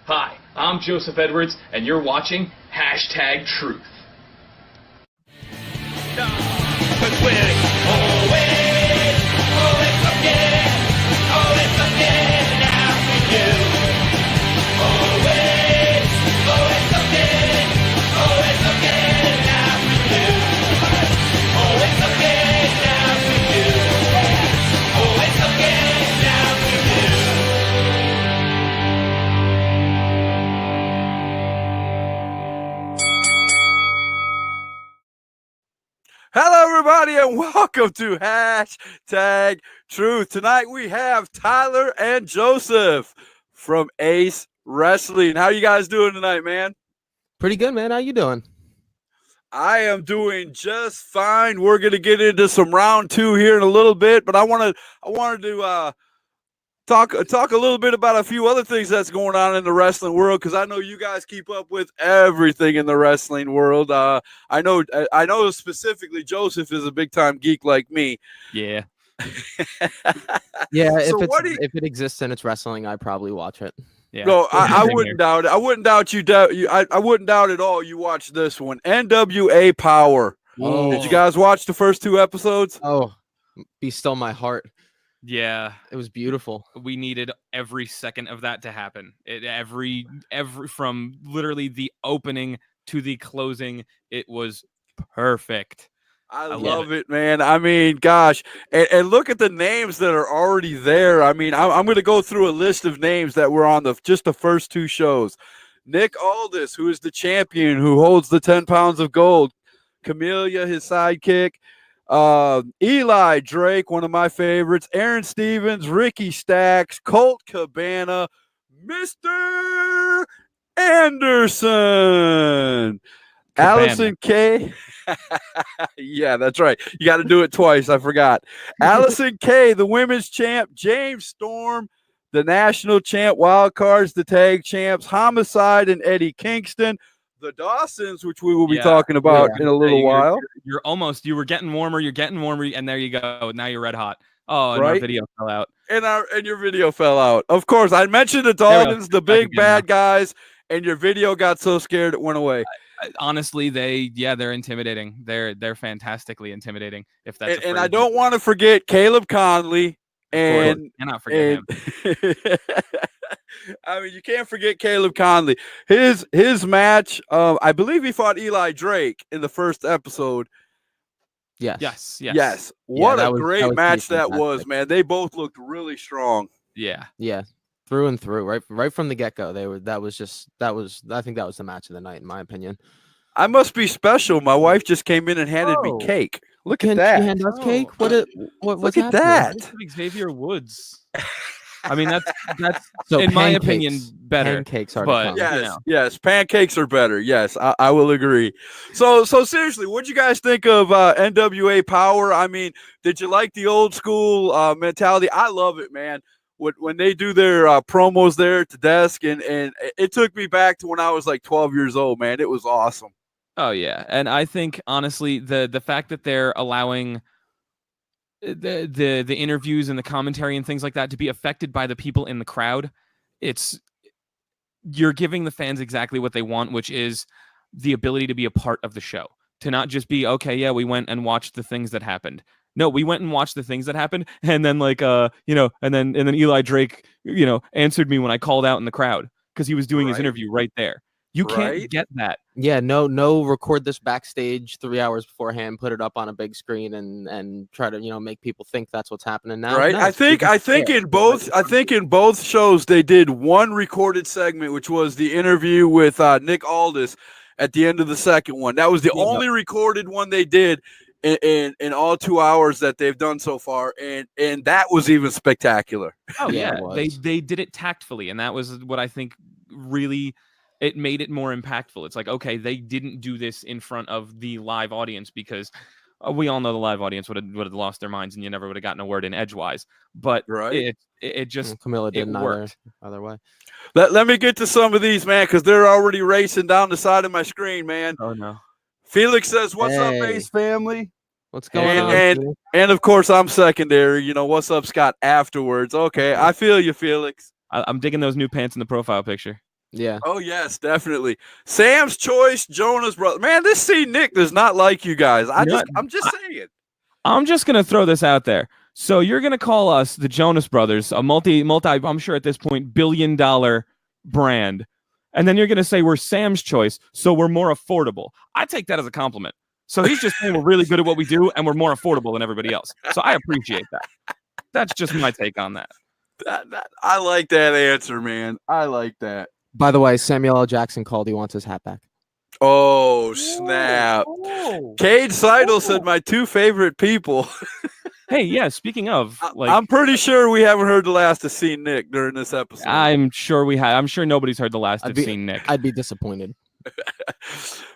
Hi, I'm Joseph Edwards, and you're watching Hashtag Truth. Hello, everybody, and welcome to Hashtag Truth. Tonight we have Tyler and Joseph from Ace Wrestling. How you guys doing tonight, man? Pretty good, man. How you doing? I am doing just fine. We're gonna get into some round two here in a little bit, but I wanted to talk a little bit about a few other things that's going on in the wrestling world, because I know you guys keep up with everything in the wrestling world. I know specifically Joseph is a big time geek like me. Yeah. Yeah, So if it exists and it's wrestling, I probably watch it. Yeah. No, I wouldn't doubt it. I wouldn't doubt you. I wouldn't doubt at all. You watch this one, NWA Power. Oh. Did you guys watch the first two episodes? Oh, be still my heart. Yeah. It was beautiful. We needed every second of that to happen. Every from literally the opening to the closing, it was perfect. I love love it, man. I mean, gosh, and look at the names that are already there. I mean, I'm going to go through a list of names that were on just the first two shows. Nick Aldis, who is the champion, who holds the 10 pounds of gold. Camellia, his sidekick. Eli Drake, one of my favorites. Aaron Stevens, Ricky Stacks, Colt Cabana, Mr. Anderson. Cabana. Allison Kay. Yeah, that's right. You got to do it twice. I forgot. Allison Kay, the women's champ. James Storm, the national champ. Wild Cards, the tag champs. Homicide and Eddie Kingston. The Dawsons, which we will be talking about in a little while. You were getting warmer. You're getting warmer, and there you go. Now you're red hot. Oh, and Right? our video fell out. And your video fell out. Of course, I mentioned the Dawsons, the big bad guys, and your video got so scared it went away. Honestly, they're intimidating. They're fantastically intimidating. If that's and I don't want to forget Caleb Conley, and cannot forget him. I mean, you can't forget Caleb Conley. His match, I believe he fought Eli Drake in the first episode. Yes. What a great match that was, man. They both looked really strong. Yeah. Through and through, right from the get go. I think that was the match of the night, in my opinion. I must be special. My wife just came in and handed me cake. Look at that. She hand us cake? Look at that. Xavier Woods. I mean, that's so in my opinion better. Pancakes are but yes, pancakes are better. Yes, I will agree. So seriously, what'd you guys think of NWA Power? I mean, did you like the old school mentality? I love it, man. When they do their promos there at the desk, and it took me back to when I was like 12 years old, man. It was awesome. Oh yeah, and I think honestly, the fact that they're allowing the interviews and the commentary and things like that to be affected by the people in the crowd, you're giving the fans exactly what they want, which is the ability to be a part of the show, to not just be, okay, yeah, we went and watched the things that happened. No, we went and watched the things that happened, and then and then Eli Drake, answered me when I called out in the crowd because he was doing his interview right there. You can't get that. Yeah, no, record this backstage 3 hours beforehand, put it up on a big screen, and try to make people think that's what's happening now. Right. No, I think in both shows they did one recorded segment, which was the interview with Nick Aldis at the end of the second one. That was the only recorded one they did in all 2 hours that they've done so far, and that was even spectacular. Oh yeah, they did it tactfully, and that was what I think really. It made it more impactful. It's like, okay, they didn't do this in front of the live audience because we all know the live audience would have lost their minds and you never would have gotten a word in edgewise. But it just Camilla didn't work either way. Let me get to some of these, man, because they're already racing down the side of my screen, man. Oh no. Felix says, "What's up, Ace family?" What's going on? And of course, I'm secondary. What's up, Scott? Afterwards, okay. I feel you, Felix. I'm digging those new pants in the profile picture. Yeah. Oh yes, definitely. Sam's Choice, Jonah's brother. Man, this C Nick does not like you guys. I'm just saying. I'm just gonna throw this out there. So you're gonna call us the Jonas Brothers, a multi, I'm sure at this point, billion-dollar brand, and then you're gonna say we're Sam's Choice, so we're more affordable. I take that as a compliment. So he's just saying we're really good at what we do, and we're more affordable than everybody else. So I appreciate that. That's just my take on that. I like that answer, man. I like that. By the way, Samuel L. Jackson called. He wants his hat back. Oh, snap. Cade Seidel said my two favorite people. Hey, yeah, speaking of, like, I'm pretty sure we haven't heard the last of C Nick during this episode. I'm sure we have. I'm sure nobody's heard the last of Seen Nick. I'd be disappointed.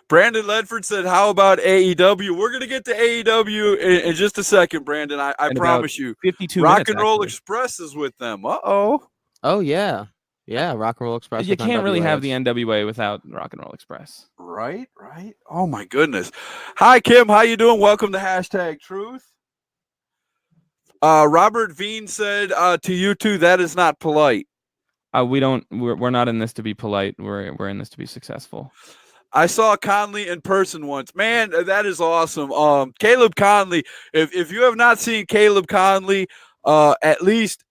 Brandon Ledford said, how about AEW? We're going to get to AEW in just a second, Brandon. I promise you. 52 Rock minutes, and Roll actually. Express is with them. Uh-oh. Oh yeah, yeah. Rock and Roll Express. You with can't really have NWA. the NWA without Rock and Roll Express. Right. Oh, my goodness. Hi, Kim. How you doing? Welcome to Hashtag Truth. Robert Veen said to you two, that is not polite. We're not in this to be polite. We're in this to be successful. I saw Conley in person once. Man, that is awesome. Caleb Conley. If you have not seen Caleb Conley, at least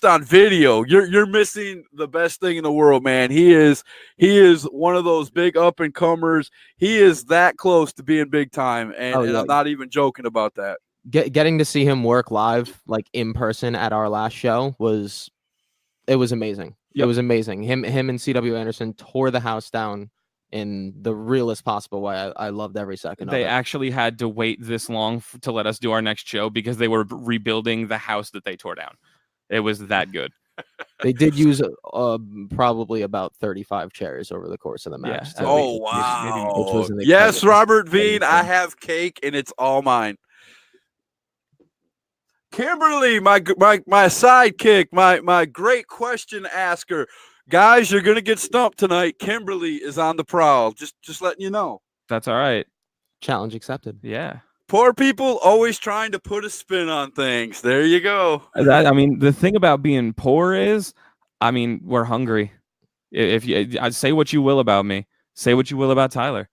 on video, you're missing the best thing in the world, man. He is one of those big up and comers. He is that close to being big time, and I'm not even joking about that. Getting to see him work live, like in person at our last show, was amazing. Yep. It was amazing. Him and C.W. Anderson tore the house down in the realest possible way. I loved every second of it. They actually had to wait this long to let us do our next show because they were rebuilding the house that they tore down. It was that good. They did use probably about 35 chairs over the course of the match. Yeah. too. Oh, wow. Which was an Yes, incredible- Robert Veen, I have cake, and it's all mine. Kimberly, my sidekick, my great question asker. Guys, you're going to get stumped tonight. Kimberly is on the prowl. Just letting you know. That's all right. Challenge accepted. Yeah. Poor people always trying to put a spin on things. There you go. The thing about being poor is, we're hungry. If you say what you will about me, say what you will about Tyler,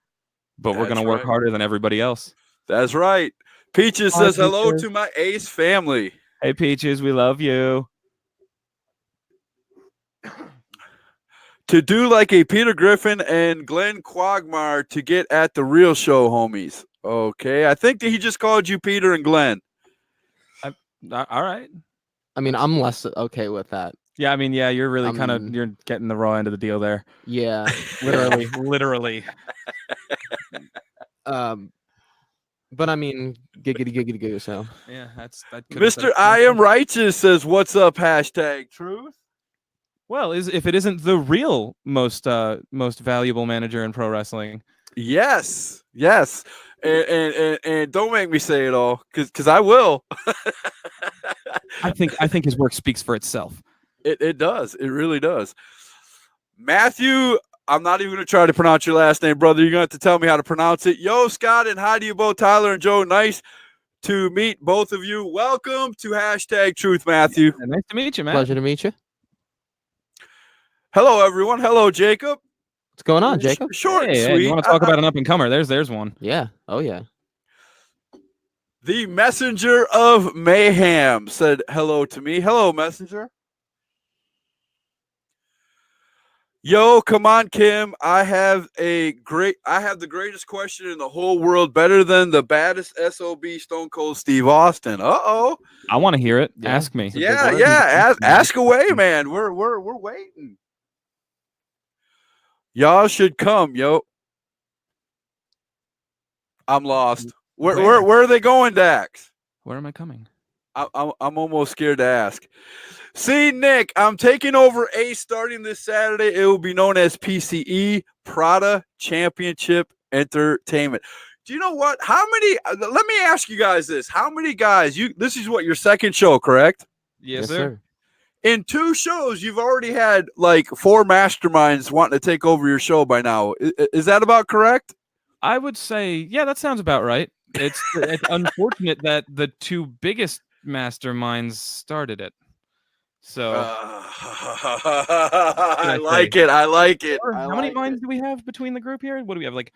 but we're going to work harder than everybody else. That's right. Peaches says hello to my Ace family. Hey, Peaches, we love you. To do like a Peter Griffin and Glenn Quagmire to get at the real show, homies. Okay, I think that he just called you Peter and Glenn. All right. I'm less okay with that. Yeah, you're really you're getting the raw end of the deal there. Yeah. Literally. But giggity. So Yeah, that. Mr. I Am Righteous says, "What's up?" Hashtag Truth. Well, if it isn't the real most valuable manager in pro wrestling. Yes, and don't make me say it all, because I will. I think his work speaks for itself. It does. It really does. Matthew, I'm not even going to try to pronounce your last name, brother. You're going to have to tell me how to pronounce it. Yo, Scott, and hi to you both, Tyler and Joe. Nice to meet both of you. Welcome to Hashtag Truth, Matthew. Yeah, nice to meet you, man. pleasure to meet you. Hello, everyone. Hello, Jacob. What's going on, Jacob? Short and Hey, sweet. you want to talk about an up and comer? There's one. Yeah. Oh yeah. The Messenger of Mayhem said hello to me. Hello, Messenger. Yo, come on, Kim. I have the greatest question in the whole world, better than the baddest SOB Stone Cold Steve Austin. Uh-oh. I want to hear it. Yeah. Ask me. Yeah. Ask away, man. We're waiting. Y'all should come, yo. I'm lost. Where are they going, Dax? Where am I coming? I'm almost scared to ask. See, Nick, I'm taking over Ace starting this Saturday. It will be known as PCE, Prada Championship Entertainment. Do you know what? How many? Let me ask you guys this. How many guys? This is what, your second show, correct? Yes, sir. In 2 shows, you've already had like 4 masterminds wanting to take over your show by now. Is that about correct? I would say, yeah, that sounds about right. It's unfortunate that the 2 biggest masterminds started it. So I like it. I like it. I how many like minds it. do we have between the group here? What do we have? Like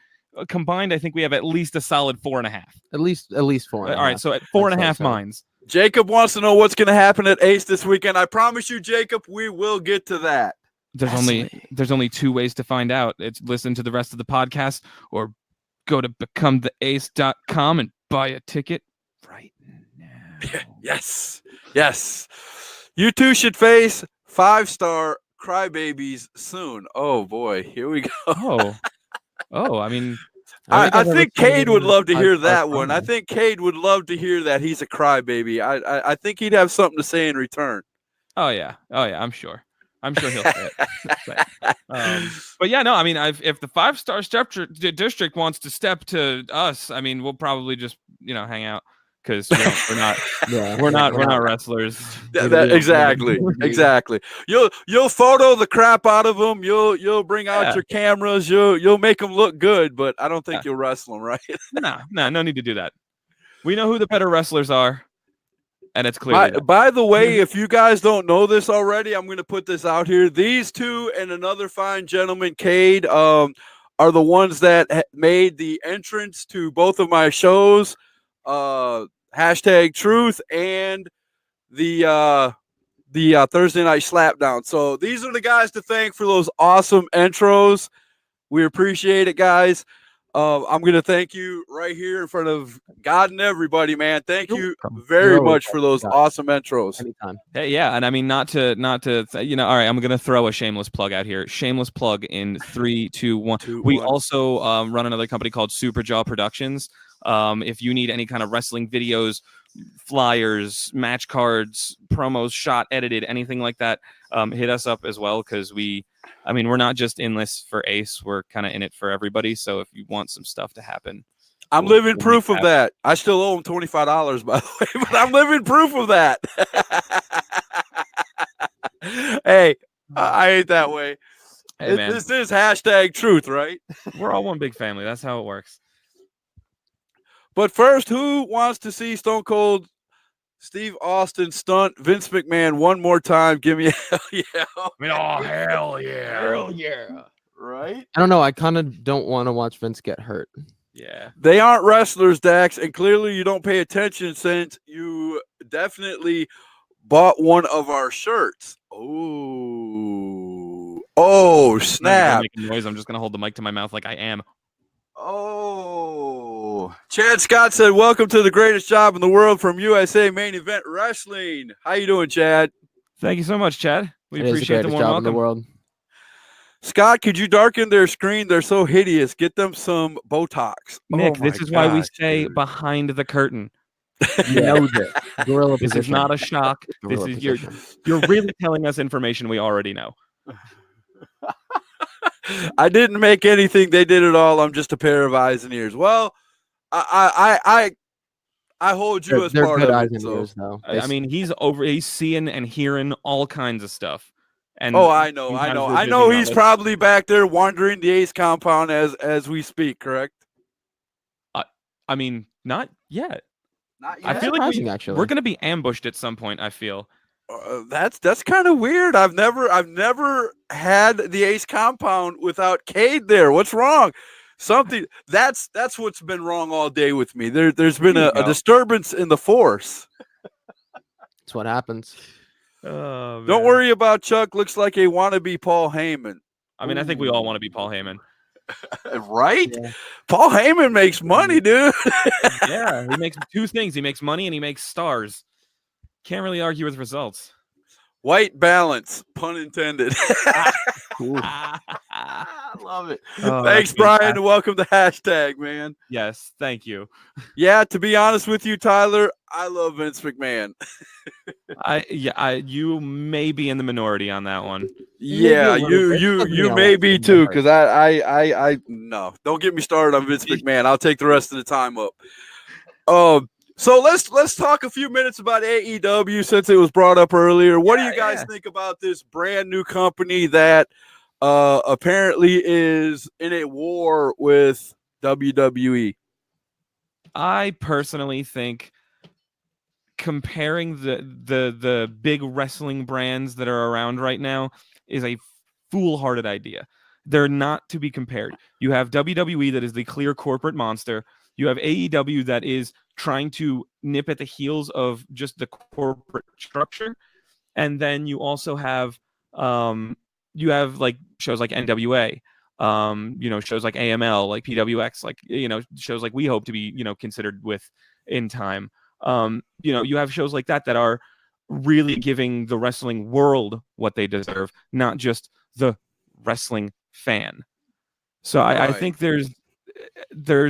combined, I think we have at least a solid 4.5. At least 4. All right, so at 4.5 so. minds. Jacob wants to know what's going to happen at Ace this weekend. I promise you, Jacob, we will get to that. There's only 2 ways to find out. It's listen to the rest of the podcast or go to becometheace.com and buy a ticket right now. Yes. You two should face 5-star crybabies soon. Oh boy, here we go. I mean, I think Cade would love to hear that 5-star one. I promo. think Cade would love to hear that he's a crybaby. I think he'd have something to say in return. oh yeah, I'm sure he'll say it. But yeah, no, I mean, if the 5-star district wants to step to us, I mean, we'll probably just hang out because we're not wrestlers. Exactly. You'll photo the crap out of them. You'll bring out your cameras. You'll make them look good, but I don't think you'll wrestle them, right? No need to do that. We know who the better wrestlers are, and it's clear. By the way, if you guys don't know this already, I'm going to put this out here. These two and another fine gentleman, Cade, are the ones that made the entrance to both of my shows. Hashtag Truth and the Thursday Night Slapdown. So these are the guys to thank for those awesome intros. We appreciate it, guys. I'm going to thank you right here in front of God and everybody, man. Thank you very much for those awesome intros. Anytime. Hey, yeah, and I mean not to all right, I'm going to throw a shameless plug out here. Shameless plug in 3, 2, 1. We also run another company called Superjaw Productions. If you need any kind of wrestling videos, flyers, match cards, promos, shot, edited, anything like that, hit us up as well because we're not just in this for Ace. We're kind of in it for everybody. So if you want some stuff to happen, I'm living proof of that. I still owe him $25, by the way, but I'm living proof of that. Hey, I ain't that way. Hey, man. This is hashtag truth, right? We're all one big family. That's how it works. But first, who wants to see Stone Cold Steve Austin stunt Vince McMahon one more time? Give me a hell yeah. Hell yeah. Hell yeah. Right? I don't know. I kind of don't want to watch Vince get hurt. Yeah. They aren't wrestlers, Dax, and clearly you don't pay attention since you definitely bought one of our shirts. Oh, snap. Making noise. I'm just going to hold the mic to my mouth like I am. Oh, Chad Scott said, welcome to the greatest job in the world from USA Main Event Wrestling. How you doing, Chad? Thank you so much, Chad. We It is appreciate the greatest warm job in the welcome. world. Scott, could you darken their screen? They're so hideous. Get them some Botox. Nick, Oh this my is why we gosh, stay dude. behind the curtain. You know it. Gorilla This is position. not a shock. This Gorilla is position. you're really telling us information we already know. I didn't make anything. They did it all. I'm just a pair of eyes and ears. Well, I hold you as They're part good of eyes it. and So. ears, though. I mean, he's seeing and hearing all kinds of stuff. And Oh, I know. sometimes we're I busy know not he's listening. probably back there wandering the Ace compound as we speak, correct? I mean, not yet. Not I feel like surprising, actually. we're going to be ambushed at some point, I feel. That's kind of weird. I've never had the Ace compound without Cade there. What's wrong? Something that's what's been wrong all day with me. There's been There you a go. disturbance in the force. That's what happens. Oh, Don't worry about Chuck. Looks like a wannabe Paul Heyman. I mean, I think we all want to be Paul Heyman. Right? Yeah. Paul Heyman makes money, dude. Yeah, he makes 2 things. He makes money and he makes stars. Can't really argue with results. White balance, pun intended. I love it. Oh, Thanks, that's Brian, fantastic. and welcome to hashtag, man. Yes, thank you. Yeah, to be honest with you, Tyler, I love Vince McMahon. You may be in the minority on that one. Yeah, Maybe a little bit. you Doesn't mean I may like be him too, that because I no, don't get me started on Vince McMahon. I'll take the rest of the time up. So let's talk a few minutes about AEW since it was brought up earlier. What do you guys think about this brand new company that apparently is in a war with WWE? I personally think comparing the big wrestling brands that are around right now is a foolhardy idea. They're not to be compared. You have WWE that is the clear corporate monster. You have AEW that is trying to nip at the heels of just the corporate structure. And then you also have like shows like NWA, shows like AML, like PWX, like, shows like we hope to be, considered with in time. You have shows like that are really giving the wrestling world what they deserve, not just the wrestling fan. So I think there's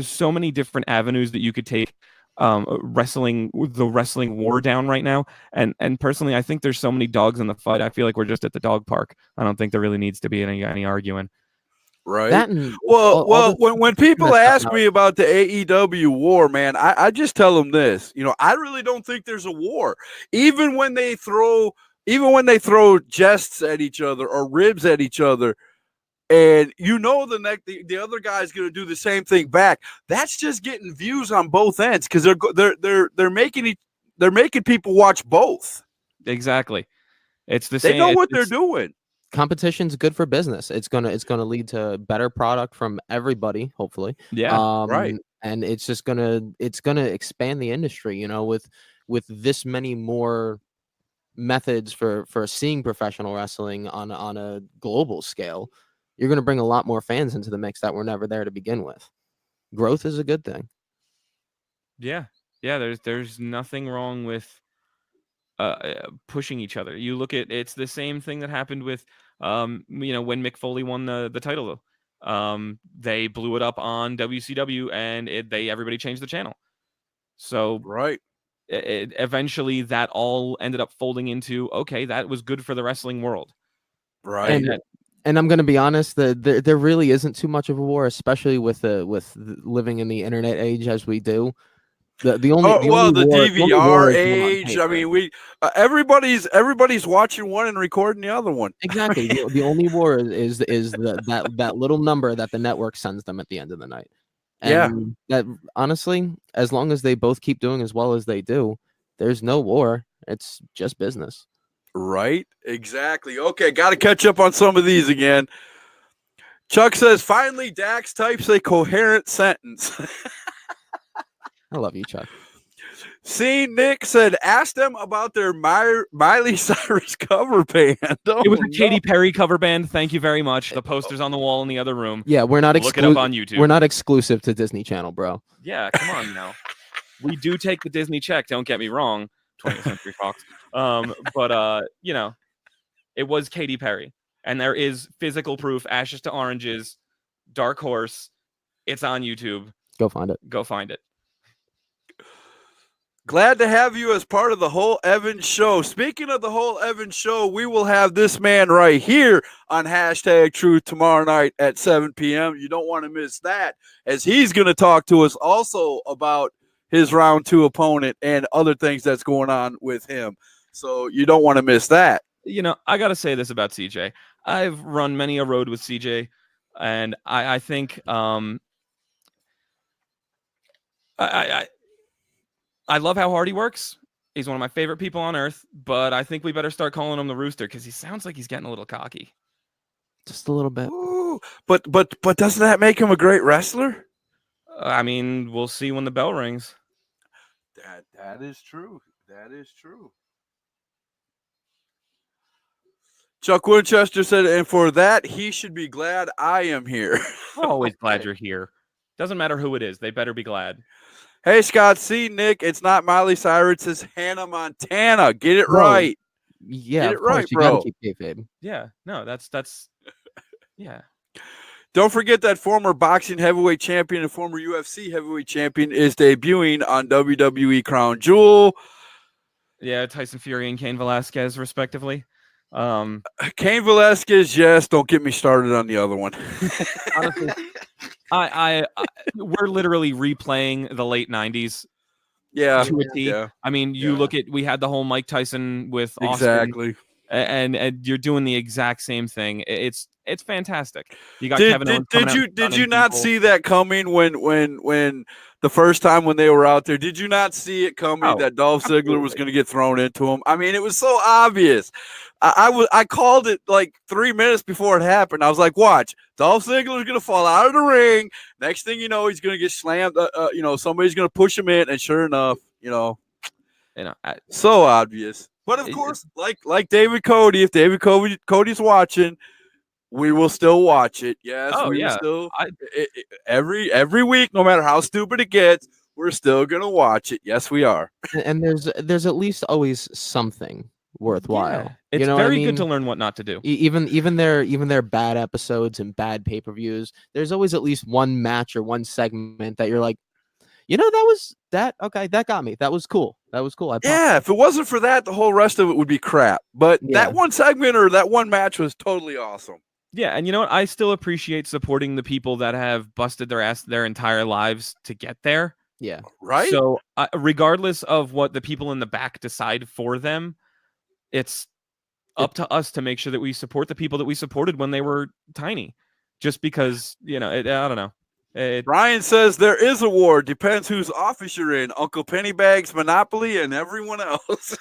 so many different avenues that you could take the wrestling war down right now, and personally I think there's so many dogs in the fight. I feel like we're just at the dog park. I don't think there really needs to be any arguing. Right. When people ask me about the AEW war, man, I just tell them this. I really don't think there's a war. Even when they throw jests at each other or ribs at each other, and the other guy's going to do the same thing back. That's just getting views on both ends because they're making people watch both. Exactly. It's the same. They know what they're doing. Competition's good for business. It's gonna lead to better product from everybody, hopefully. Yeah. Right. And it's gonna expand the industry. With this many more methods for seeing professional wrestling on a global scale, you're going to bring a lot more fans into the mix that were never there to begin with. Growth is a good thing. Yeah. There's nothing wrong with pushing each other. You look at, it's the same thing that happened with when Mick Foley won the title. They blew it up on WCW, and everybody changed the channel. So right. Eventually that all ended up folding into, okay, that was good for the wrestling world. Right. And I'm going to be honest, there really isn't too much of a war, especially with living in the internet age as we do. The DVR age. I mean, everybody's watching one and recording the other one. Exactly. The only war is that little number that the network sends them at the end of the night. And that, honestly, as long as they both keep doing as well as they do, there's no war. It's just business. Right? Exactly. Okay, got to catch up on some of these again. Chuck says, finally, Dax types a coherent sentence. I love you, Chuck. See, Nick said, ask them about their Miley Cyrus cover band. It was a Katy Perry cover band. Thank you very much. The poster's on the wall in the other room. Yeah, we're not look it up on YouTube. We're not exclusive to Disney Channel, bro. Yeah, come on now. We do take the Disney check. Don't get me wrong. 20th Century Fox. But it was Katy Perry, and there is physical proof. Ashes to Oranges, Dark Horse. It's on YouTube. Go find it. Glad to have you as part of the Whole Evans Show. Speaking of the Whole Evans Show, we will have this man right here on #Truth tomorrow night at 7 p.m. You don't want to miss that, as he's going to talk to us also about his round 2 opponent and other things that's going on with him. So you don't want to miss that. I got to say this about CJ. I've run many a road with CJ, and I think I love how hard he works. He's one of my favorite people on earth, but I think we better start calling him the Rooster because he sounds like he's getting a little cocky. Just a little bit. Ooh, but doesn't that make him a great wrestler? I mean, we'll see when the bell rings. That is true. That is true. Chuck Winchester said, and for that, he should be glad I am here. Always glad you're here. Doesn't matter who it is. They better be glad. Hey, Scott C. Nick, it's not Miley Cyrus, it's Hannah Montana. Get it right. Yeah, get it right, you bro. Gotta keep kayfabe. Yeah, no, that's yeah. Don't forget that former boxing heavyweight champion and former UFC heavyweight champion is debuting on WWE Crown Jewel. Yeah, Tyson Fury and Cain Velasquez, respectively. Cain Velasquez, yes. Don't get me started on the other one. Honestly, we're literally replaying the late 90s. Yeah. To a T. Yeah. I mean, we had the whole Mike Tyson with Austin. Exactly. and you're doing the exact same thing. It's fantastic. You got Kevin Owens coming out and did you stunning not people. see that coming when the first time when they were out there? Did you not see it coming Oh, that Dolph Ziggler was absolutely. going to get thrown into him? I mean, it was so obvious. I called it like 3 minutes before it happened. I was like, watch, Dolph Ziggler's going to fall out of the ring. Next thing you know, he's going to get slammed. Somebody's going to push him in, and sure enough, so obvious. But of course, like David Cody, if David Cody's watching, we will still watch it. Yes, Oh, we will yeah. still every week, no matter how stupid it gets, we're still gonna watch it. Yes, we are. And there's at least always something worthwhile. Yeah. It's You know what I very good to mean? learn what not to do. Even their bad episodes and bad pay-per-views, there's always at least one match or one segment that you're like, okay, that got me. That was cool. I Yeah, if it wasn't for that, the whole rest of it would be crap. But Yeah. that one segment or that one match was totally awesome. Yeah, and you know what? I still appreciate supporting the people that have busted their ass their entire lives to get there. Yeah. Right? So, regardless of what the people in the back decide for them, it's up to us to make sure that we support the people that we supported when they were tiny. Just because, I don't know. Ryan says there is a war. Depends whose office you're in. Uncle Pennybags, Monopoly, and everyone else.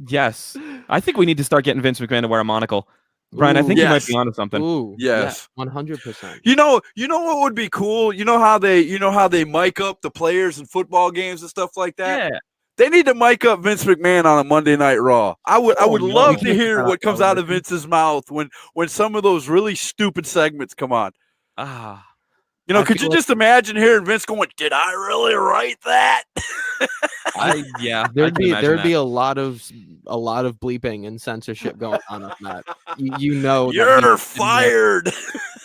Yes. I think we need to start getting Vince McMahon to wear a monocle. Brian, I think you might Yes. be onto something. Ooh, Yes. 100%. You know what would be cool? You know how they mic up the players in football games and stuff like that? Yeah. They need to mic up Vince McMahon on a Monday Night Raw. I would no, love we to can't hear put that what on comes out of television. Vince's mouth when some of those really stupid segments come on. Ah. You know, I could feel you like- just imagine hearing Vince going, "Did I really write that?" Yeah. There'd be a a lot of bleeping and censorship going on with that. You know that You're he's- fired.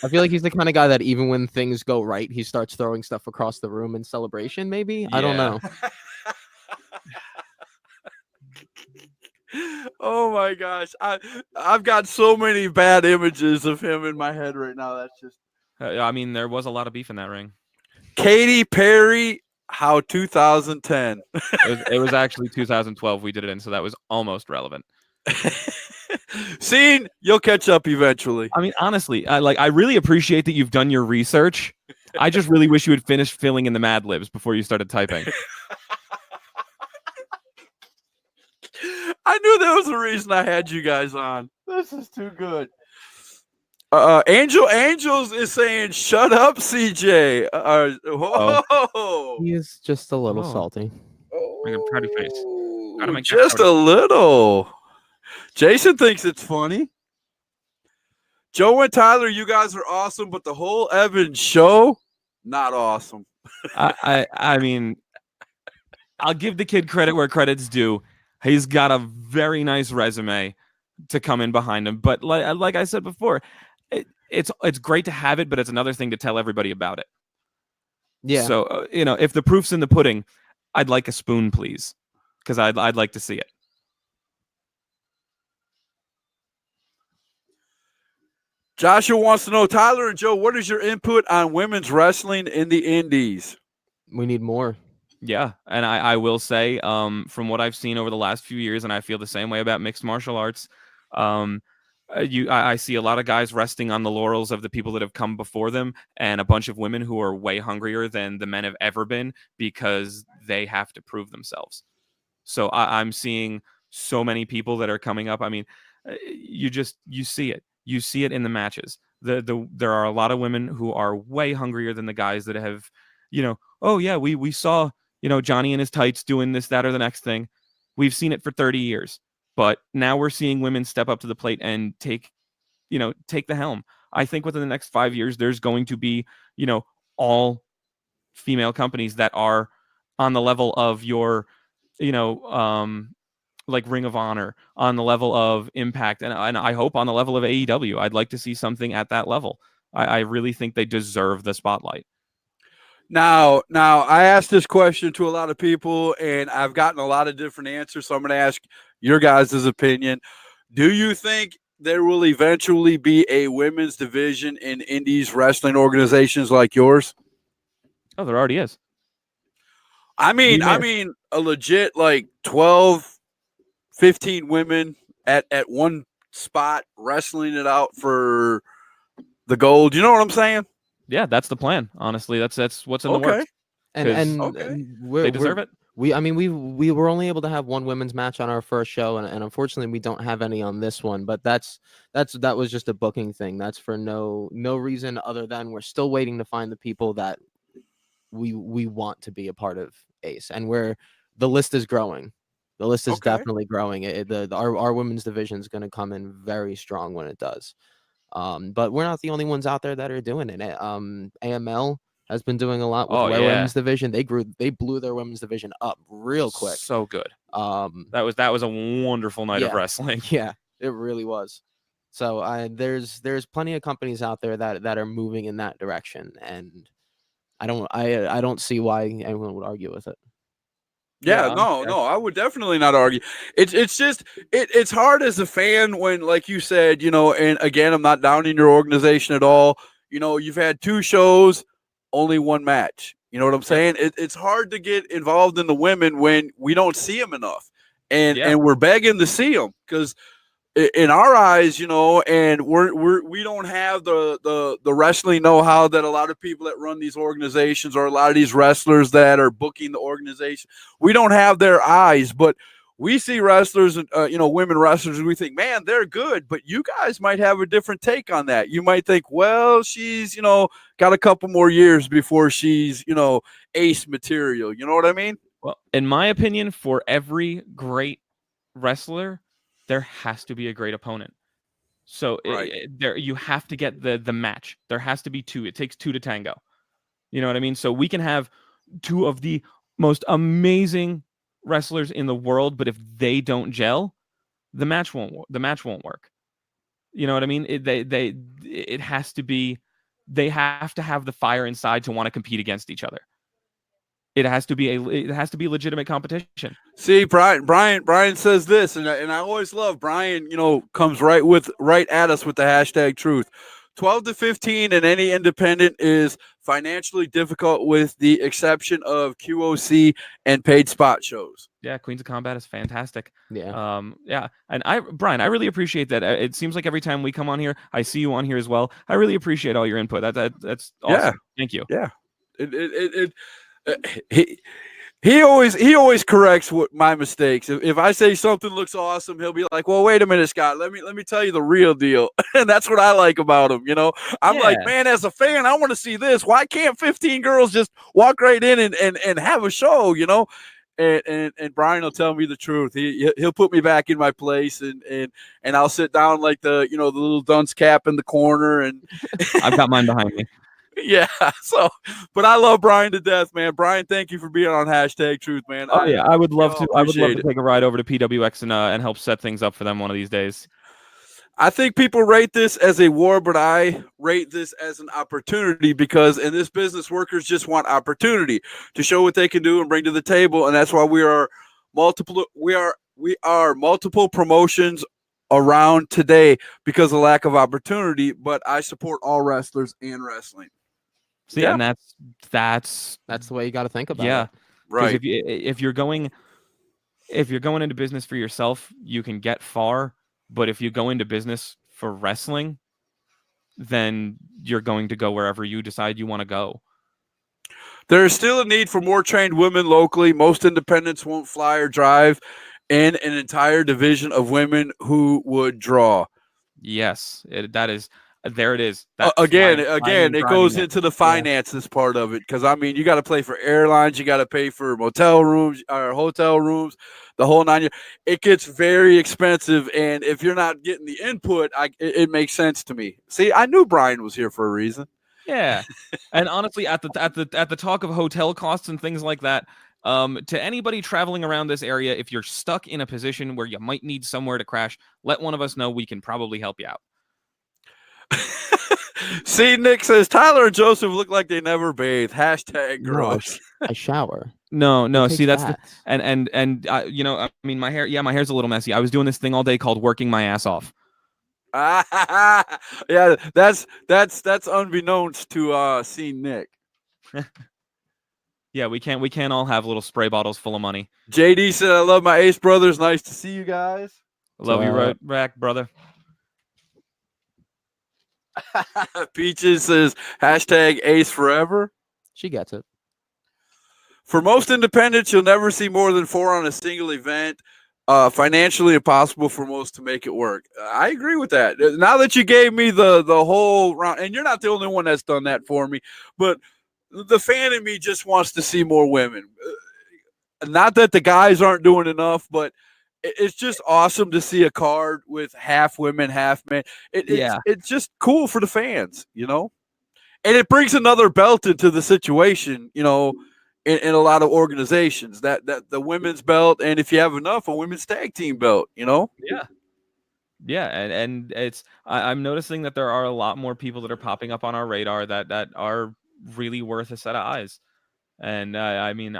I feel like he's the kind of guy that even when things go right, he starts throwing stuff across the room in celebration. Maybe I don't Yeah. know. Oh my gosh, I've got so many bad images of him in my head right now. That's just I mean, there was a lot of beef in that ring. Katy Perry. How 2010. It was actually 2012 we did it in, so that was almost relevant. Scene, you'll catch up eventually. I mean, honestly, I really appreciate that you've done your research. I just really wish you had finished filling in the Mad Libs before you started typing. I knew there was a reason I had you guys on. This is too good. Angels is saying, "Shut up, CJ." Whoa. He is just a little Oh. salty. Make him try to face. Gotta make that Just proud a little. Jason thinks it's funny. Joe and Tyler, you guys are awesome, but the whole Evans show, not awesome. I mean, I'll give the kid credit where credit's due. He's got a very nice resume to come in behind him. But like I said before, it's great to have it, but it's another thing to tell everybody about it. Yeah. So if the proof's in the pudding, I'd like a spoon, please, because I'd like to see it. Joshua wants to know, Tyler and Joe, what is your input on women's wrestling in the indies? We need more. Yeah, and I will say, from what I've seen over the last few years, and I feel the same way about mixed martial arts. I see a lot of guys resting on the laurels of the people that have come before them, and a bunch of women who are way hungrier than the men have ever been because they have to prove themselves. So I'm seeing so many people that are coming up. I mean, you see it. You see it in the matches. There are a lot of women who are way hungrier than the guys that have, oh yeah, we saw, Johnny in his tights doing this, that, or the next thing. We've seen it for 30 years. But now we're seeing women step up to the plate and take the helm. I think within the next 5 years, there's going to be, all female companies that are on the level of your, like Ring of Honor, on the level of Impact, and I hope on the level of AEW. I'd like to see something at that level. I really think they deserve the spotlight. Now, I asked this question to a lot of people, and I've gotten a lot of different answers. So I'm going to ask your guys' opinion. Do you think there will eventually be a women's division in indies wrestling organizations like yours? Oh, there already is. I mean, a legit like 12 15 women at one spot wrestling it out for the gold. You know what I'm saying? Yeah, that's the plan. Honestly, that's what's in the works. And 'Cause Okay. They deserve it. I mean, we were only able to have one women's match on our first show, and unfortunately, we don't have any on this one. But that was just a booking thing. That's for no reason other than we're still waiting to find the people that we want to be a part of Ace, and the list is growing. The list is Okay. definitely growing. Our women's division is going to come in very strong when it does. But we're not the only ones out there that are doing it. AML has been doing a lot with Oh, their yeah. women's division. They blew their women's division up real quick. So good. Um, That was a wonderful night of Yeah. wrestling. yeah, it really was. So there's plenty of companies out there that are moving in that direction, and I don't see why anyone would argue with it. Yeah, Yeah, no, I would definitely not argue. It's just it's hard as a fan when, like you said, and again, I'm not downing your organization at all. You've had 2 shows, only 1 match. You know what I'm saying? It's hard to get involved in the women when we don't see them enough, and Yeah. and we're begging to see them because in our eyes, and we don't have the wrestling know-how that a lot of people that run these organizations or a lot of these wrestlers that are booking the organization, we don't have their eyes, but we see wrestlers, women wrestlers, and we think, man, they're good, but you guys might have a different take on that. You might think, well, she's, got a couple more years before she's, ace material. You know what I mean? Well, in my opinion, for every great wrestler, there has to be a great opponent. So Right. there you have to get the match. There has to be 2. It takes 2 to tango. You know what I mean? So we can have 2 of the most amazing wrestlers in the world, but if they don't gel, the match won't work. You know what I mean? It has to be. They have to have the fire inside to want to compete against each other. It has to be legitimate competition. See, Brian says this, and I always love Brian. Comes right at us with the hashtag truth. 12 to 15 in any independent is financially difficult, with the exception of QOC and paid spot shows. Yeah, Queens of Combat is fantastic. Yeah. Yeah, and Brian, I really appreciate that. It seems like every time we come on here, I see you on here as well. I really appreciate all your input. That's awesome. Yeah. Thank you. Yeah. He always corrects my mistakes. If I say something looks awesome, he'll be like, "Well, wait a minute, Scott. Let me tell you the real deal." And that's what I like about him. I'm like, Yeah. man, as a fan, I want to see this. Why can't 15 girls just walk right in and have a show? And Brian will tell me the truth. He'll put me back in my place, and I'll sit down like the little dunce cap in the corner, and I've got mine behind me. yeah. So, but I love Brian to death, man. Brian, thank you for being on hashtag truth, man. Oh yeah, I would love to. I would love appreciate to take a ride over to PWX and help set things up for them one of these days. I think people rate this as a war, but I rate this as an opportunity, because in this business, workers just want opportunity to show what they can do and bring to the table, and that's why we are multiple promotions around today because of lack of opportunity. But I support all wrestlers and wrestling. See, Yeah. and that's That's the way you got to think about yeah. it. 'Cause Right. if you're going into business for yourself, you can get far. But if you go into business for wrestling, then you're going to go wherever you decide you want to go. There is still a need for more trained women locally. Most independents won't fly or drive in an entire division of women who would draw. Yes, there it is. Again, flying, it driving goes it. into the finances part of it, because you got to pay for airlines, you got to pay for motel rooms or hotel rooms, the whole 9 years. It gets very expensive, and if you're not getting the input, it makes sense to me. See, I knew Brian was here for a reason. Yeah, and honestly, at the talk of hotel costs and things like that, to anybody traveling around this area, if you're stuck in a position where you might need somewhere to crash, let one of us know. We can probably help you out. See, Nick says Tyler and Joseph look like they never bathe. Hashtag No, gross. I shower. No, It see, takes that's baths. I mean, my hair. Yeah, my hair's a little messy. I was doing this thing all day called working my ass off. Yeah, that's unbeknownst to see Nick. Yeah, we can't all have little spray bottles full of money. JD said, "I love my Ace brothers. Nice to see you guys." Love you So, right back, brother. Peaches says, hashtag Ace forever. She gets it. For most independents, you'll never see more than 4 on a single event. Financially impossible for most to make it work. I agree with that. Now that you gave me the whole round, and you're not the only one that's done that for me, but the fan in me just wants to see more women. Not that the guys aren't doing enough, but it's just awesome to see a card with half women, half men. It's just cool for the fans, you know? And it brings another belt into the situation, you know, in a lot of organizations. That the women's belt, and if you have enough, a women's tag team belt, you know? Yeah, and it's I'm noticing that there are a lot more people that are popping up on our radar that are really worth a set of eyes. And I mean,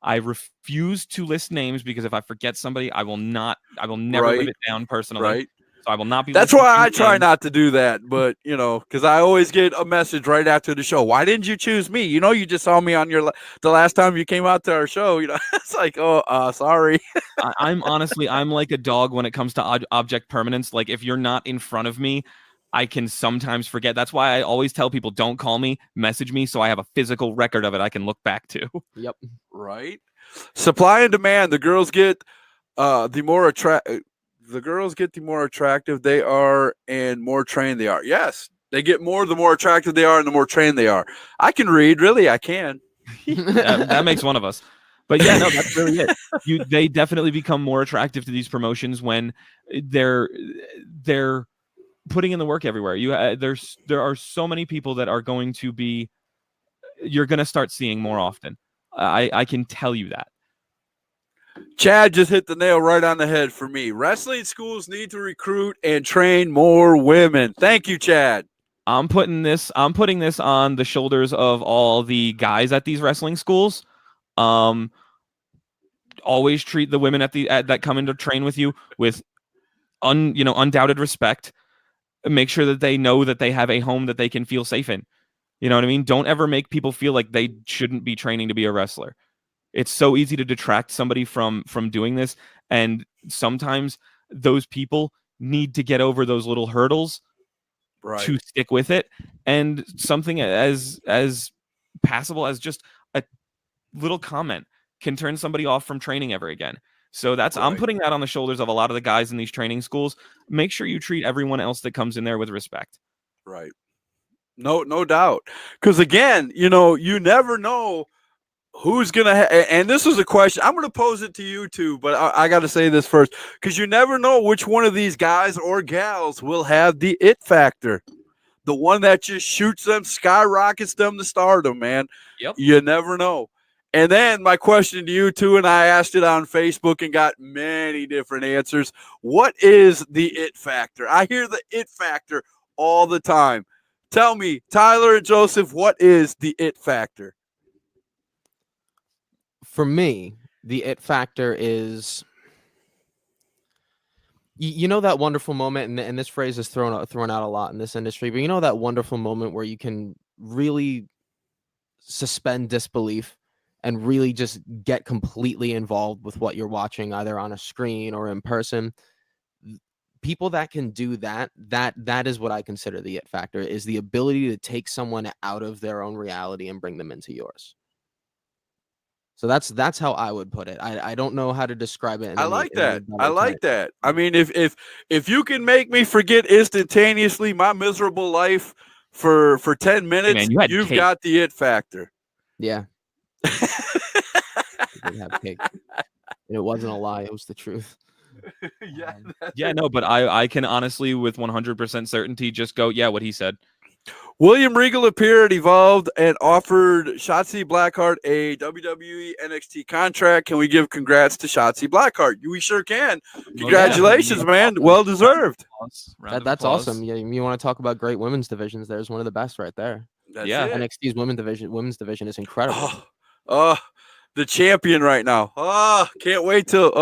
I refuse to list names because if I forget somebody, I will never live it down personally. Right. So I will not be. That's listing why I names. try not to do that. But, you know, because I always get a message right after the show. Why didn't you choose me? You know, you just saw me on the last time you came out to our show. You know, it's like, oh, sorry. I'm honestly, I'm like a dog when it comes to object permanence. Like if you're not in front of me, I can sometimes forget. That's why I always tell people, don't call me, message me, so I have a physical record of it I can look back to. Yep. Right. Supply and demand. The girls get the more attractive they are and more trained they are. Yes, they get more the more attractive they are and the more trained they are. I can read, really, I can. That makes one of us. But yeah, no, that's really it. They definitely become more attractive to these promotions when they're putting in the work everywhere. There are so many people that are going to be, you're going to start seeing more often. I can tell you that. Chad just hit the nail right on the head for me. Wrestling schools need to recruit and train more women. Thank you, Chad. I'm putting this on the shoulders of all the guys at these wrestling schools. Always treat the women that come in to train with you with undoubted respect. Make sure that they know that they have a home that they can feel safe in. You know what I mean? Don't ever make people feel like they shouldn't be training to be a wrestler. It's so easy to detract somebody from doing this, and sometimes those people need to get over those little hurdles to stick with it. And something as passable as just a little comment can turn somebody off from training ever again. So I'm putting that on the shoulders of a lot of the guys in these training schools. Make sure you treat everyone else that comes in there with respect. Right. No doubt. Because again, you never know who's going to and this was a question. I'm going to pose it to you too, but I got to say this first, because you never know which one of these guys or gals will have the it factor. The one that just shoots them, skyrockets them to stardom, man. Yep. You never know. And then my question to you too, and I asked it on Facebook and got many different answers. What is the it factor? I hear the it factor all the time. Tell me, Tyler and Joseph, what is the it factor? For me, the it factor is, you know, that wonderful moment, and this phrase is thrown out a lot in this industry, but you know that wonderful moment where you can really suspend disbelief and really just get completely involved with what you're watching, either on a screen or in person. People that can do that is what I consider the it factor, is the ability to take someone out of their own reality and bring them into yours. So that's how I would put it. I don't know how to describe it. I like that. I mean, if you can make me forget instantaneously my miserable life for 10 minutes, Man, you've got the it factor. Yeah. Have cake. And it wasn't a lie, it was the truth. No, but I can honestly with 100% certainty just go, yeah, what he said. William Regal appeared, evolved, and offered Shotzi Blackheart a WWE NXT contract. Can we give congrats to Shotzi Blackheart? We sure can. Congratulations, man. Well deserved. That's awesome. Yeah, you want to talk about great women's divisions? There's one of the best right there. NXT's women's division is incredible. The champion right now. Can't wait till.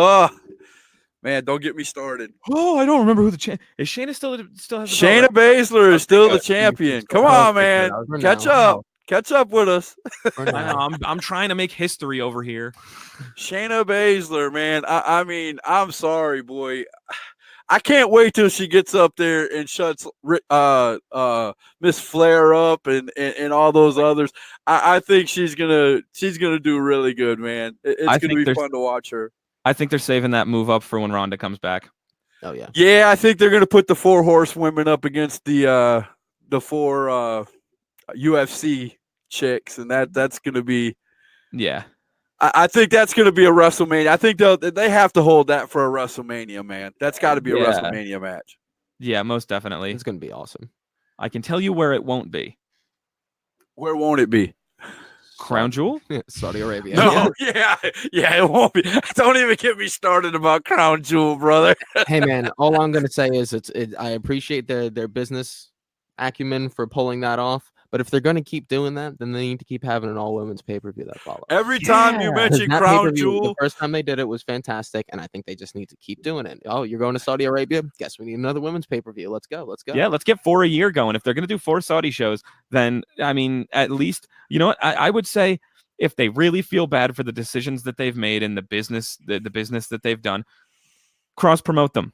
Man, don't get me started. Oh, I don't remember who the champion is. Shayna still has the Shayna Baszler is still the champion. Come on, man. Catch up. Catch up with us. For I now. know, I'm trying to make history over here. Shayna Baszler, man. I mean, I'm sorry, boy. I can't wait till she gets up there and shuts Miss Flair up and all those others. I think she's gonna do really good, man. I It's gonna think be there's- fun to watch her. I think they're saving that move up for when Ronda comes back. Oh yeah. Yeah, I think they're gonna put the 4 horsewomen up against the 4 UFC chicks, and that's gonna be. Yeah. I think that's going to be a WrestleMania. I think they have to hold that for a WrestleMania, man. That's got to be a Yeah. WrestleMania match. Yeah, most definitely. It's gonna be awesome. I can tell you where it won't be. Where won't it be? Crown Jewel? Saudi Arabia. No, yeah, it won't be. Don't even get me started about Crown Jewel, brother. Hey man, all I'm gonna say is I appreciate their business acumen for pulling that off. But if they're gonna keep doing that, then they need to keep having an all women's pay-per-view that follows. Every time you Yeah. 'Cause mention that Crown pay-per-view, Jewel, the first time they did it was fantastic, and I think they just need to keep doing it. Oh, you're going to Saudi Arabia? Guess we need another women's pay-per-view. Let's go. Let's go. Yeah, let's get 4 a year going. If they're going to do 4 Saudi shows, then, I mean, at least, you know what? I would say if they really feel bad for the decisions that they've made and the business that they've done, cross promote them.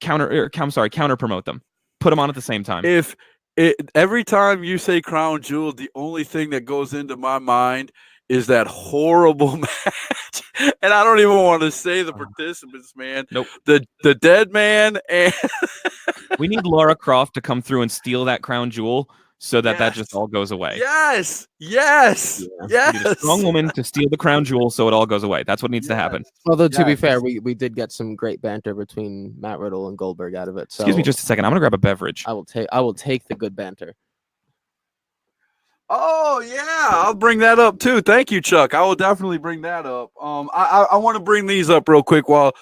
Counter promote them. Put them on at the same time. every time you say Crown Jewel, the only thing that goes into my mind is that horrible match, and I don't even want to say the participants, man. Nope. The dead man and We need Laura Croft to come through and steal that crown jewel so that Yes. just all goes away. yes, We need a strong woman to steal the crown jewel so it all goes away. That's what needs to happen. Although to be Yes. fair, we did get some great banter between Matt Riddle and Goldberg out of it. So Excuse me just a second. I'm going to grab a beverage. I will take the good banter. Oh yeah, I'll bring that up too. Thank you, Chuck. I will definitely bring that up. I want to bring these up real quick while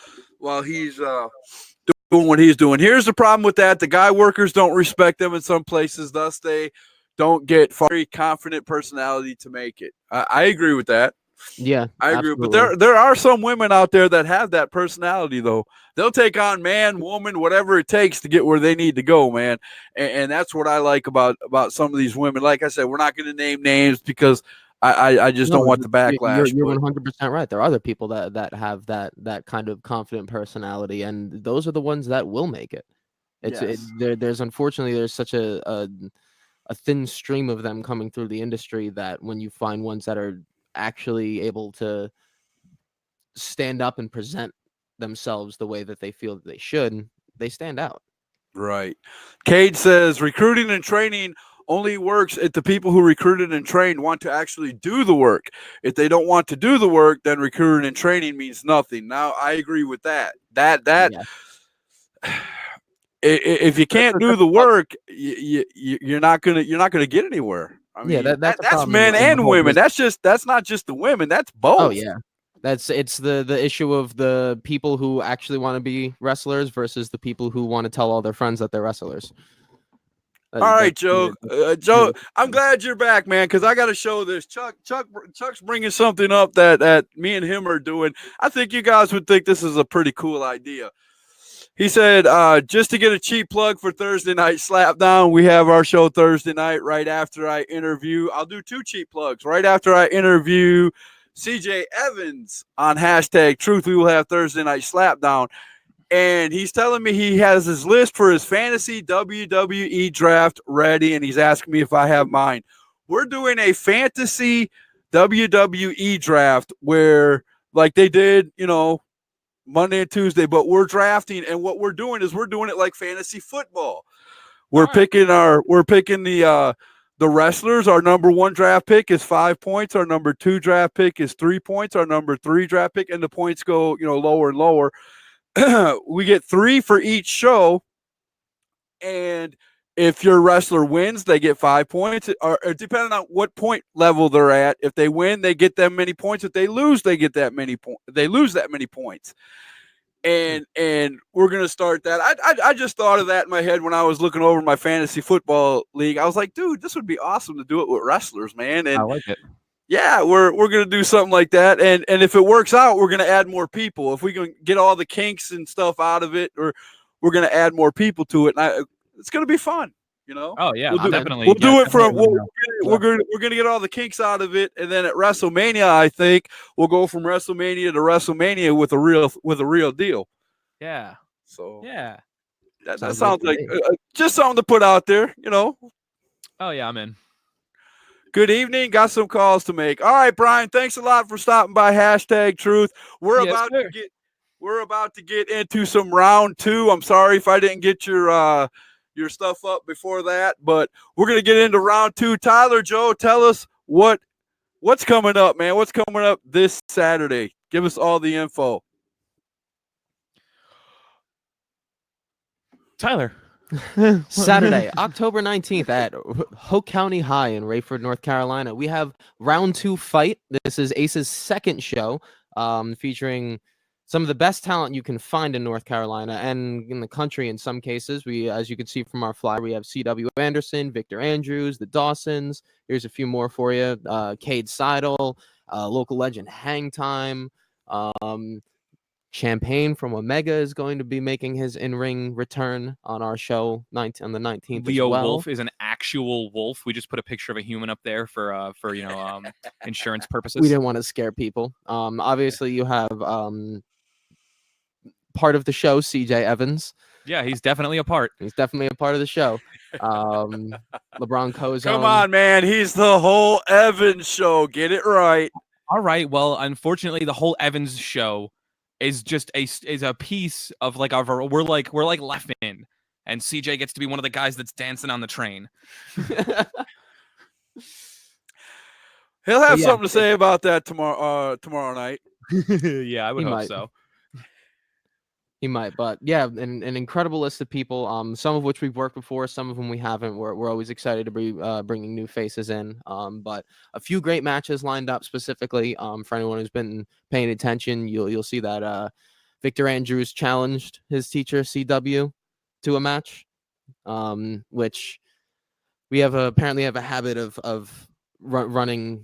he's doing what he's doing. Here's the problem with that: the guy workers don't respect them in some places, thus they don't get very confident personality to make it. I agree with that. Yeah, I agree, absolutely. but there are some women out there that have that personality, though. They'll take on man, woman, whatever it takes to get where they need to go, man. And that's what I like about some of these women. Like I said, we're not going to name names because I just don't want the backlash. You're but- 100% right. There are other people that have that kind of confident personality, and those are the ones that will make it. Yes. There's unfortunately there's such a thin stream of them coming through the industry that when you find ones that are actually able to stand up and present themselves the way that they feel that they should, they stand out. Right. Cade says recruiting and training only works if the people who recruited and trained want to actually do the work. If they don't want to do the work, then recruiting and training means nothing. Now, I agree with that. That if you can't do the work, you're not gonna get anywhere. I mean, that's a that's problem men in the and whole women. business. That's not just the women. That's both. Oh yeah. It's the issue of the people who actually want to be wrestlers versus the people who want to tell all their friends that they're wrestlers. All right, Joe. Joe, I'm glad you're back, man, because I got to show this. Chuck's bringing something up that me and him are doing. I think you guys would think this is a pretty cool idea. He said, just to get a cheap plug for Thursday Night Slapdown, we have our show Thursday night right after I interview. I'll do 2 cheap plugs. Right after I interview CJ Evans on hashtag Truth, we will have Thursday Night Slapdown. And he's telling me he has his list for his fantasy WWE draft ready, and he's asking me if I have mine. We're doing a fantasy WWE draft where, like they did, Monday and Tuesday, but we're drafting, and what we're doing is we're doing it like fantasy football. We're picking the wrestlers. Our number 1 draft pick is 5 points. Our number 2 draft pick is 3 points. Our number 3 draft pick, and the points go, lower and lower. We get 3 for each show, and if your wrestler wins, they get 5 points, or depending on what point level they're at. If they win, they get that many points. If they lose, they get that many points. They lose that many points. And we're gonna start that. I just thought of that in my head when I was looking over my fantasy football league. I was like, dude, this would be awesome to do it with wrestlers, man. And I like it. yeah, we're gonna do something like that, and if it works out, we're gonna add more people. If we can get all the kinks and stuff out of it, or we're gonna add more people to it, and it's gonna be fun. You know. Oh yeah, We'll do- definitely. We'll do it from. definitely. We're gonna get all the kinks out of it, and then at WrestleMania, I think we'll go from WrestleMania to WrestleMania with a real deal. Yeah. So Yeah. that Sounds sounds good like to me. just something to put out there. You know. Oh yeah, I'm in. Good evening. Got some calls to make. All right, Brian. Thanks a lot for stopping by. #Truth. We're Yes, about sir. to get into some round 2. I'm sorry if I didn't get your stuff up before that, but we're gonna get into round 2. Tyler, Joe, tell us what's coming up, man. What's coming up this Saturday? Give us all the info. Tyler. Saturday, October 19th at Hoke County High in Rayford, North Carolina. We have round 2 fight. This is Ace's second show, featuring some of the best talent you can find in North Carolina and in the country in some cases. We, as you can see from our flyer, we have C.W. Anderson, Victor Andrews, the Dawsons. Here's a few more for you. Cade Seidel, local legend Hang Time. Champagne from Omega is going to be making his in-ring return on our show on the 19th Leo as well. Wolf is an actual wolf. We just put a picture of a human up there for insurance purposes. We didn't want to scare people. Obviously you have part of the show, CJ Evans. Yeah, he's definitely a part. He's definitely a part of the show. LeBron Cozone. Come on, man. He's the whole Evans show. Get it right. All right. Well, unfortunately, the whole Evans show is just a piece of like our we're like left in, and CJ gets to be one of the guys that's dancing on the train. He'll have Yeah. something to say about that tomorrow night. Yeah, I would He hope might. so. He might, but yeah, an incredible list of people. Some of which we've worked before, some of them we haven't. We're always excited to be bringing new faces in. But a few great matches lined up specifically. For anyone who's been paying attention, you'll see that Victor Andrews challenged his teacher CW to a match, which we apparently have a habit of running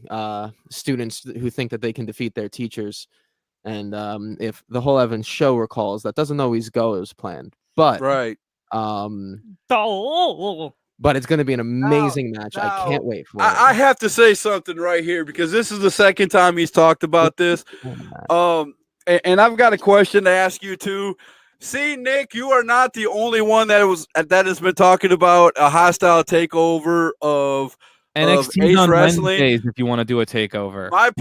students who think that they can defeat their teachers. And if the whole Evans show recalls, that doesn't always go as planned. But Right. but it's going to be an amazing match. I now, can't wait for I it. have to say something right here because this is the second time he's talked about this. And I've got a question to ask you too. See, Nick, you are not the only one that has been talking about a hostile takeover of NXT Ace on Wrestling. Wednesdays if you want to do a takeover. My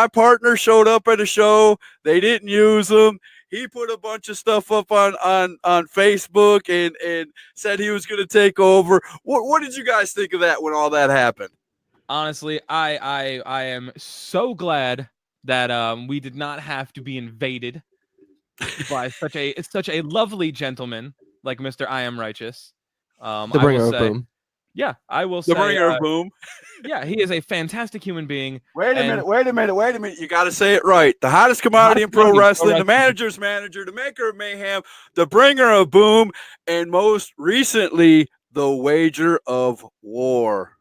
partner showed up at a show. They didn't use him. He put a bunch of stuff up on Facebook and said he was going to take over. What did you guys think of that when all that happened? Honestly, I am so glad that we did not have to be invaded by such a lovely gentleman like Mr. I Am Righteous. The bringer of boom. Yeah, I will say. The bringer of boom. Yeah, he is a fantastic human being. Wait a minute. You got to say it right. The hottest commodity in pro wrestling, the manager's manager, the maker of mayhem, the bringer of boom, and most recently, the wager of war.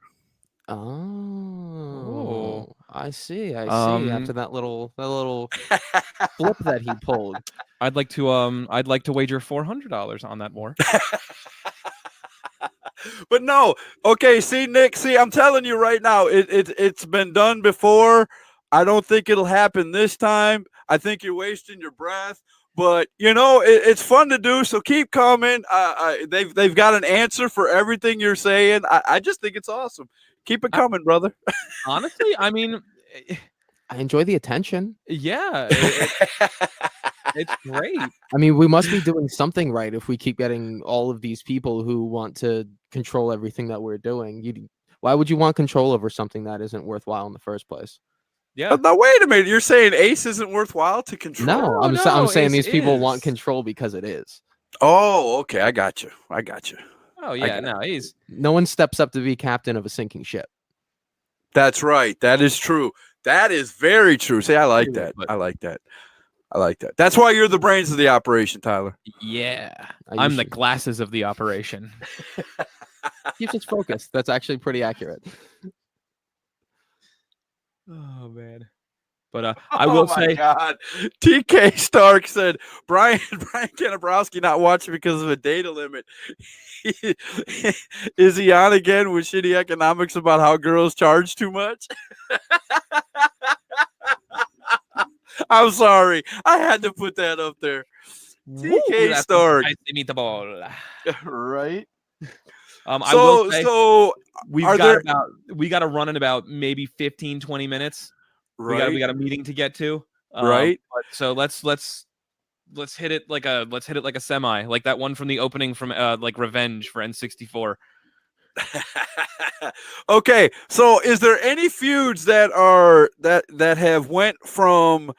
Oh, I see. After that little flip that he pulled, I'd like to wager $400 on that war. But no, okay. See, Nick. I'm telling you right now, it's been done before. I don't think it'll happen this time. I think you're wasting your breath. But it's fun to do. So keep coming. They've got an answer for everything you're saying. I just think it's awesome. Keep it coming, brother. Honestly, I mean, I enjoy the attention. Yeah, it's great. I mean, we must be doing something right if we keep getting all of these people who want to control everything that we're doing. Why would you want control over something that isn't worthwhile in the first place? Yeah. Now wait a minute. You're saying Ace isn't worthwhile to control? No, I'm saying Ace these people is. want control because it is. Oh, okay. I got you. Oh yeah, no, No one steps up to be captain of a sinking ship. That's right. That is true. That is very true. See, I like that. I like that. That's why you're the brains of the operation, Tyler. Yeah. I'm the glasses of the operation. Keeps us focused. That's actually pretty accurate. Oh man. But I Oh will my say, God. TK Stark said Brian Kanabrowski not watching because of a data limit. Is he on again with shitty economics about how girls charge too much? I'm sorry. I had to put that up there. TK that's Stark. spicy meatball. Right? I will say So we are got there to run in about maybe 15, 20 minutes. We got right? a meeting to get to. Right? But so let's hit it like a semi, like that one from the opening from like Revenge for N64. Okay, so is there any feuds that have went from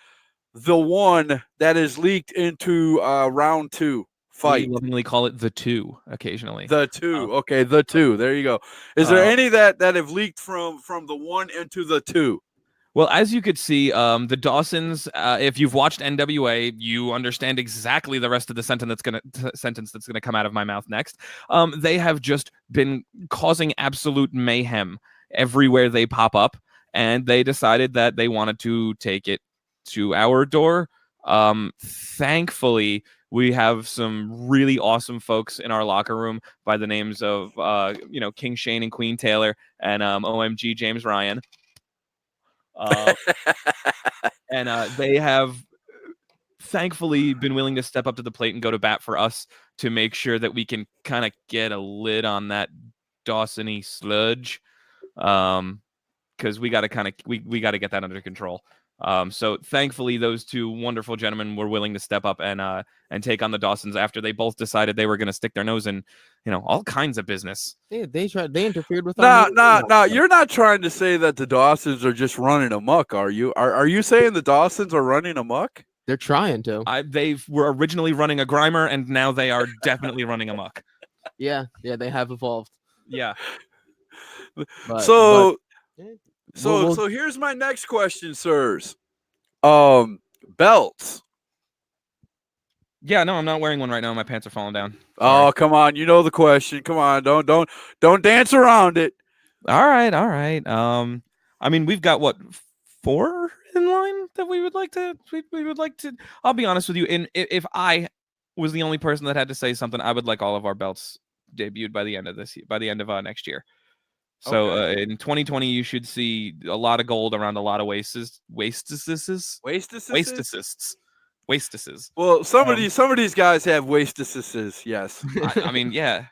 the one that is leaked into round 2 We fight? lovingly call it the 2 occasionally. The 2. Okay, the 2. There you go. Is there any that have leaked from the 1 into the 2? Well, as you could see, the Dawsons, if you've watched NWA, you understand exactly the rest of the sentence that's gonna come out of my mouth next. They have just been causing absolute mayhem everywhere they pop up, and they decided that they wanted to take it to our door. Thankfully, we have some really awesome folks in our locker room by the names of King Shane and Queen Taylor and OMG James Ryan. And they have thankfully been willing to step up to the plate and go to bat for us to make sure that we can kind of get a lid on that Dawson-y sludge, because we got to we got to get that under control. So thankfully those two wonderful gentlemen were willing to step up and take on the Dawsons after they both decided they were going to stick their nose in all kinds of business. They interfered with No, you're not trying to say that the Dawsons are just running amok, are you? Are you saying the Dawsons are running amok? They're trying to. They were originally running a Grimer, and now they are definitely running amok. Yeah, they have evolved. Yeah. So we'll here's my next question, sirs. Belts. Yeah, no, I'm not wearing one right now. My pants are falling down. Oh, Sorry. come on. You know the question. Come on. Don't dance around it. All right. I mean, we've got what, 4 in line that we would like to. We would like to. I'll be honest with you. If I was the only person that had to say something, I would like all of our belts debuted by the end of next year. So Okay. in 2020, you should see a lot of gold around a lot of waist assists. Well, some of these guys have waist assists. Yes. I mean, yeah.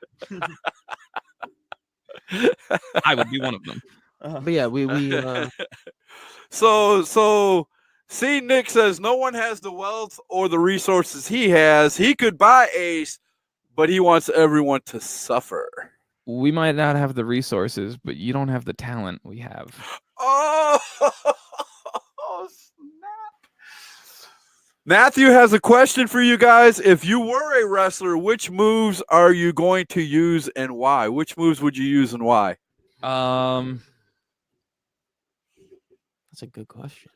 I would be one of them. But yeah, we So see, Nick says no one has the wealth or the resources he has. He could buy Ace, but he wants everyone to suffer. We might not have the resources, but you don't have the talent we have. Oh, snap. Matthew has a question for you guys. If you were a wrestler, which moves are you going to use and why? Which moves would you use and why? that's a good question.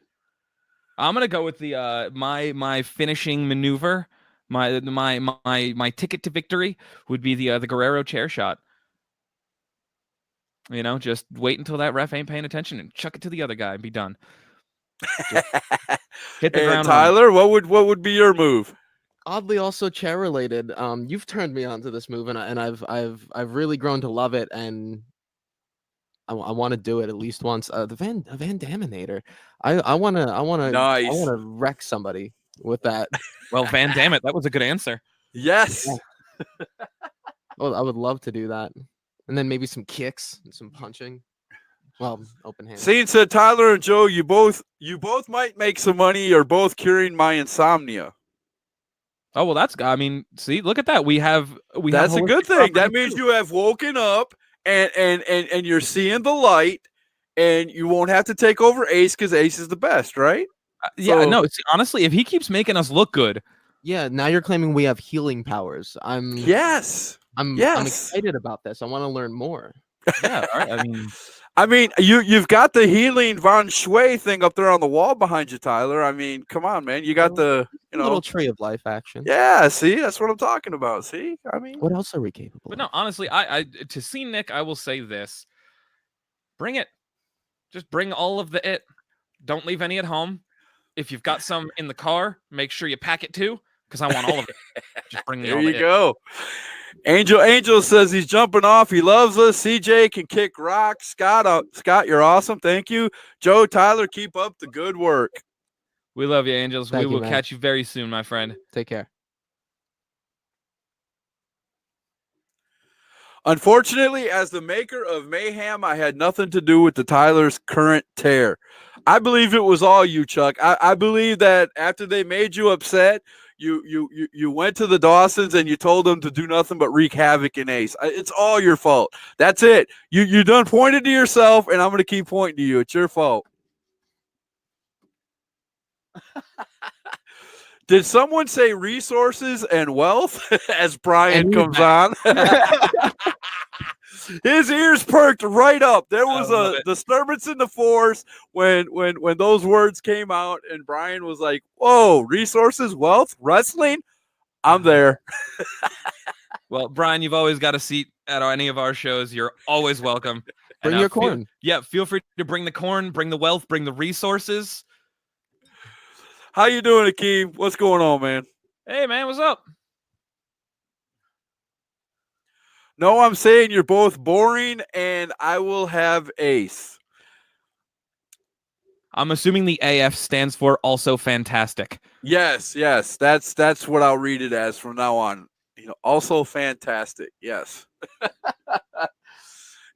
I'm gonna go with the my finishing maneuver. My ticket to victory would be the Guerrero chair shot. Just wait until that ref ain't paying attention and chuck it to the other guy and be done. Hit the ground. Tyler, what would be your move? Oddly, also chair related. You've turned me on to this move, and I've really grown to love it, and I want to do it at least once. The Van Daminator. I want to wreck somebody with that. Well, Van Damme it, that was a good answer. Yes. Well, I would love to do that. And then maybe some kicks and some punching. Well, open hand. Scene said, Tyler and Joe, you both might make some money. You're both curing my insomnia. Oh well, see, look at that. That's a good thing. That means you have woken up and you're seeing the light, and you won't have to take over Ace because Ace is the best, right? Yeah, no. Honestly, if he keeps making us look good, yeah. Now you're claiming we have healing powers. I'm excited about this. I want to learn more. Yeah, all right. I mean, you've got the healing Von Shui thing up there on the wall behind you, Tyler. I mean, come on, man. You got the little tree of life action. Yeah, see, that's what I'm talking about. See, I mean, what else are we capable? But no, honestly, I to see Nick, I will say this: bring it. Just bring all of the it. Don't leave any at home. If you've got some in the car, make sure you pack it too, because I want all of it. Just bring me There all you of it. go. Angel says he's jumping off. He loves us. CJ can kick rock. Scott, you're awesome. Thank you. Joe, Tyler, keep up the good work. We love you, Angels. Thank We you, will man. catch you very soon, my friend. Take care. Unfortunately, as the maker of Mayhem, I had nothing to do with the Tyler's current tear. I believe it was all you, Chuck. I believe that after they made you upset, you went to the Dawsons and you told them to do nothing but wreak havoc in Ace. It's all your fault. That's it. You done pointed to yourself, and I'm going to keep pointing to you. It's your fault. Did someone say resources and wealth as Brian And comes on? His ears perked right up. There was a disturbance in the force when those words came out, and Brian was like, "Whoa, resources, wealth, wrestling? I'm there." Well, Brian, you've always got a seat at any of our shows. You're always welcome. Bring your corn. Feel free to bring the corn, bring the wealth, bring the resources. How you doing, Akeem? What's going on, man? Hey, man, what's up? No, I'm saying you're both boring, and I will have Ace. I'm assuming the AF stands for also fantastic. Yes. That's what I'll read it as from now on. Also fantastic. Yes.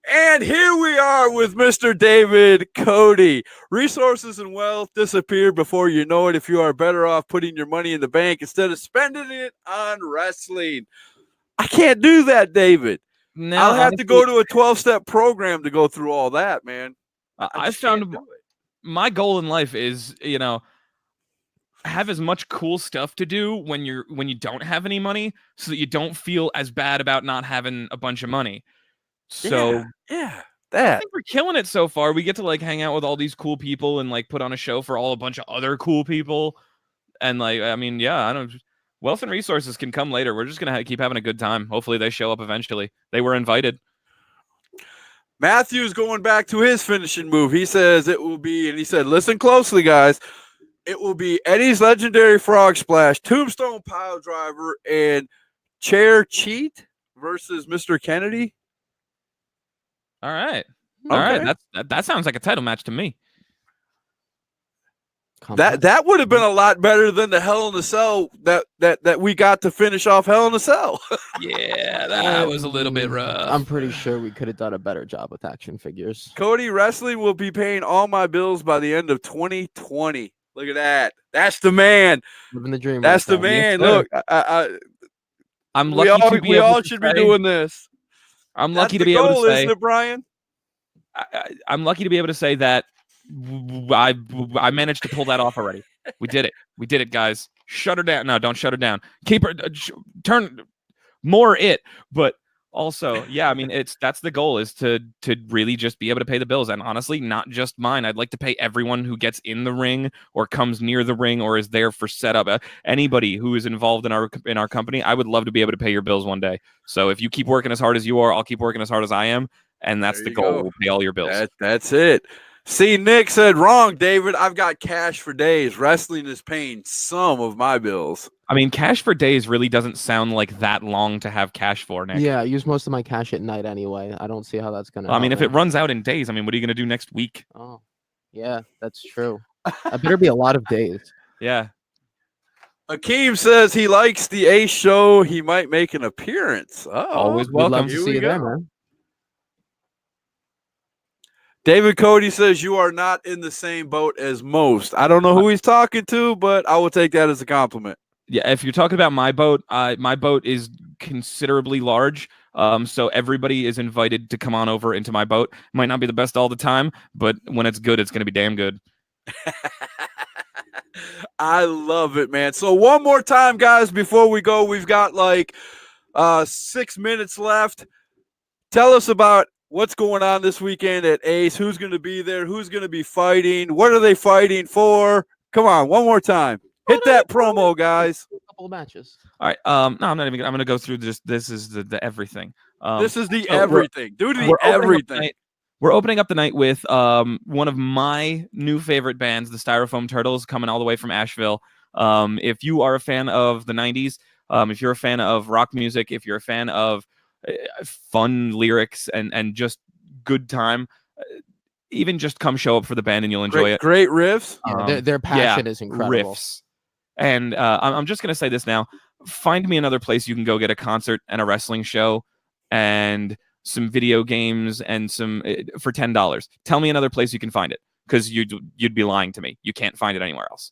And here we are with Mr. David Cody. Resources and wealth disappear before you know it if you are better off putting your money in the bank instead of spending it on wrestling. I can't do that, David. No, I'll have to go to a 12-step program to go through all that, man. I found my goal in life is, have as much cool stuff to do when you don't have any money, so that you don't feel as bad about not having a bunch of money. So yeah, I think we're killing it so far. We get to hang out with all these cool people and put on a show for a bunch of other cool people. And wealth and resources can come later. We're just gonna keep having a good time. Hopefully they show up eventually. They were invited. Matthew's going back to his finishing move. He says it will be, and he said, listen closely, guys. It will be Eddie's legendary frog splash, tombstone pile driver, and chair cheat versus Mr. Kennedy. All right. Okay. All right. That sounds like a title match to me. That would have been a lot better than the Hell in a Cell that we got to finish off Hell in a Cell. Yeah, that was a little bit rough. I'm pretty sure we could have done a better job with action figures. Cody, wrestling will be paying all my bills by the end of 2020. Look at that. That's the man. Living the dream. That's right the there. man. Look, I'm lucky we all should be doing this. I'm lucky to be able to say, isn't it, Brian? I'm lucky to be able to say that I managed to pull that off already. We did it. We did it, guys. Shut her down. No, don't shut her down. Keep her. Turn more it. But also, yeah, that's the goal, is to really just be able to pay the bills. And honestly, not just mine. I'd like to pay everyone who gets in the ring or comes near the ring or is there for setup. Anybody who is involved in our company, I would love to be able to pay your bills one day. So if you keep working as hard as you are, I'll keep working as hard as I am. And that's the goal. We'll pay all your bills. That's it. See, Nick said, wrong, David. I've got cash for days. Wrestling is paying some of my bills. Cash for days really doesn't sound like that long to have cash for, Nick. Yeah, I use most of my cash at night anyway. I don't see how that's going to if it runs out in days, what are you going to do next week? Oh, yeah, that's true. It better be a lot of days. Yeah. Akeem says he likes the Ace show. He might make an appearance. Oh, always We'd welcome. love to see you there, man. David Cody says you are not in the same boat as most. I don't know who he's talking to, but I will take that as a compliment. Yeah, if you're talking about my boat is considerably large. So everybody is invited to come on over into my boat. Might not be the best all the time, but when it's good, it's going to be damn good. I love it, man. So one more time, guys, before we go, we've got 6 minutes left. Tell us about what's going on this weekend at Ace. Who's going to be there? Who's going to be fighting? What are they fighting for? Come on, one more time. Hit that promo, guys. A couple of matches. All right. No, I'm not even. I'm going to go through this. This is the everything. This is the everything. Do the we're opening up everything. tonight- we're opening up the night with one of my new favorite bands, the Styrofoam Turtles, coming all the way from Asheville. If you are a fan of the 90s, if you're a fan of rock music, if you're a fan of fun lyrics and just good time, even just come show up for the band and you'll enjoy it. Great riffs. Yeah, their passion is incredible. Riffs. And I'm just going to say this now. Find me another place you can go get a concert and a wrestling show and some video games and some for $10. Tell me another place you can find it, because you'd be lying to me. You can't find it anywhere else.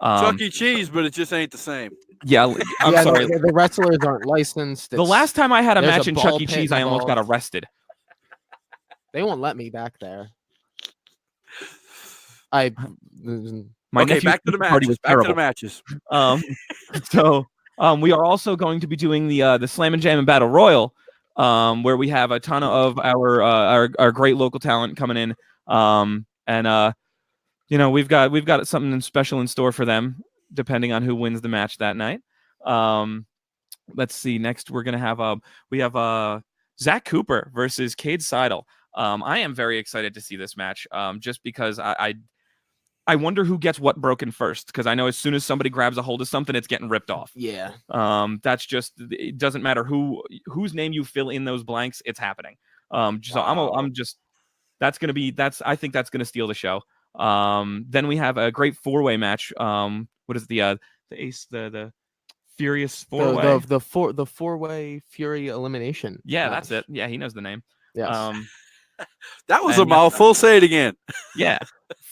Chuck E. Cheese, but it just ain't the same. Yeah, I'm sorry. The wrestlers aren't licensed. The last time I had a there's match a in ball Chuck E. pit Cheese, I almost got involved. arrested. They won't let me back there. My Okay, nephew's back to the party was matches. terrible. So we are also going to be doing the Slam and Jam and Battle Royal, where we have a ton of our great local talent coming in, and we've got something special in store for them, depending on who wins the match that night. Let's see. Next, we're gonna have we have Zach Cooper versus Cade Seidel. I am very excited to see this match, just because I wonder who gets what broken first, because I know as soon as somebody grabs a hold of something, it's getting ripped off. Yeah. That's just, it doesn't matter whose name you fill in those blanks, it's happening. So Wow. I think that's gonna steal the show. Then we have a great 4-way match. What is the Furious 4-way? The 4-way Fury elimination. Yeah, match. that's it. Yeah, he knows the name. Yes. That was and a mouthful. Say it again. Yeah,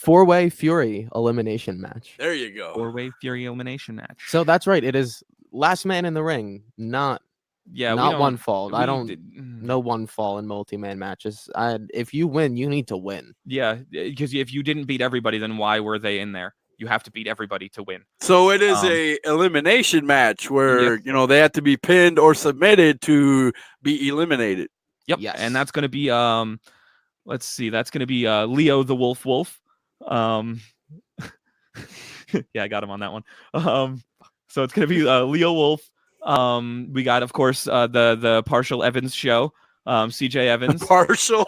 4-way Fury elimination match. There you go. 4-way Fury elimination match. So that's right. It is last man in the ring, not one fall. I don't know one fall in multi-man matches. If you win, you need to win. Yeah, because if you didn't beat everybody, then why were they in there? You have to beat everybody to win. So it is a elimination match where they have to be pinned or submitted to be eliminated. Yep. Yes. And that's going to be let's see, that's going to be Leo the Wolf. Yeah, I got him on that one. So it's going to be Leo Wolf. We got, of course, the Partial Evans show, CJ Evans. Partial.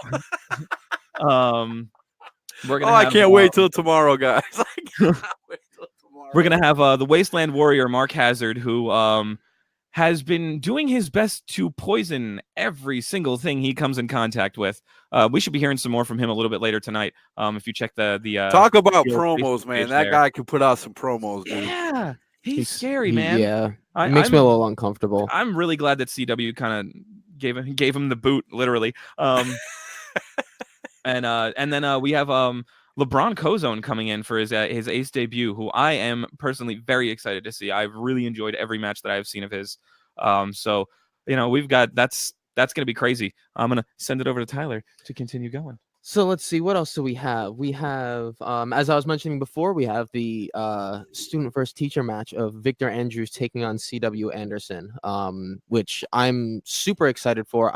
We're gonna I can't wait till tomorrow, guys. I cannot wait till tomorrow. We're gonna have the Wasteland Warrior Mark Hazard, who has been doing his best to poison every single thing he comes in contact with. We should be hearing some more from him a little bit later tonight. If you check the talk about your promos, Facebook man. page that there. guy could put out some promos, dude. Yeah, he's scary, man. Yeah, it makes me a little uncomfortable. I'm really glad that CW kind of gave him the boot, literally. And then we have LeBron Cozone coming in for his Ace debut, who I am personally very excited to see. I've really enjoyed every match that I've seen of his. So we've got that's going to be crazy. I'm gonna send it over to Tyler to continue going. So let's see, what else do we have? We have, as I was mentioning before, we have the student versus teacher match of Victor Andrews taking on CW Anderson, which I'm super excited for.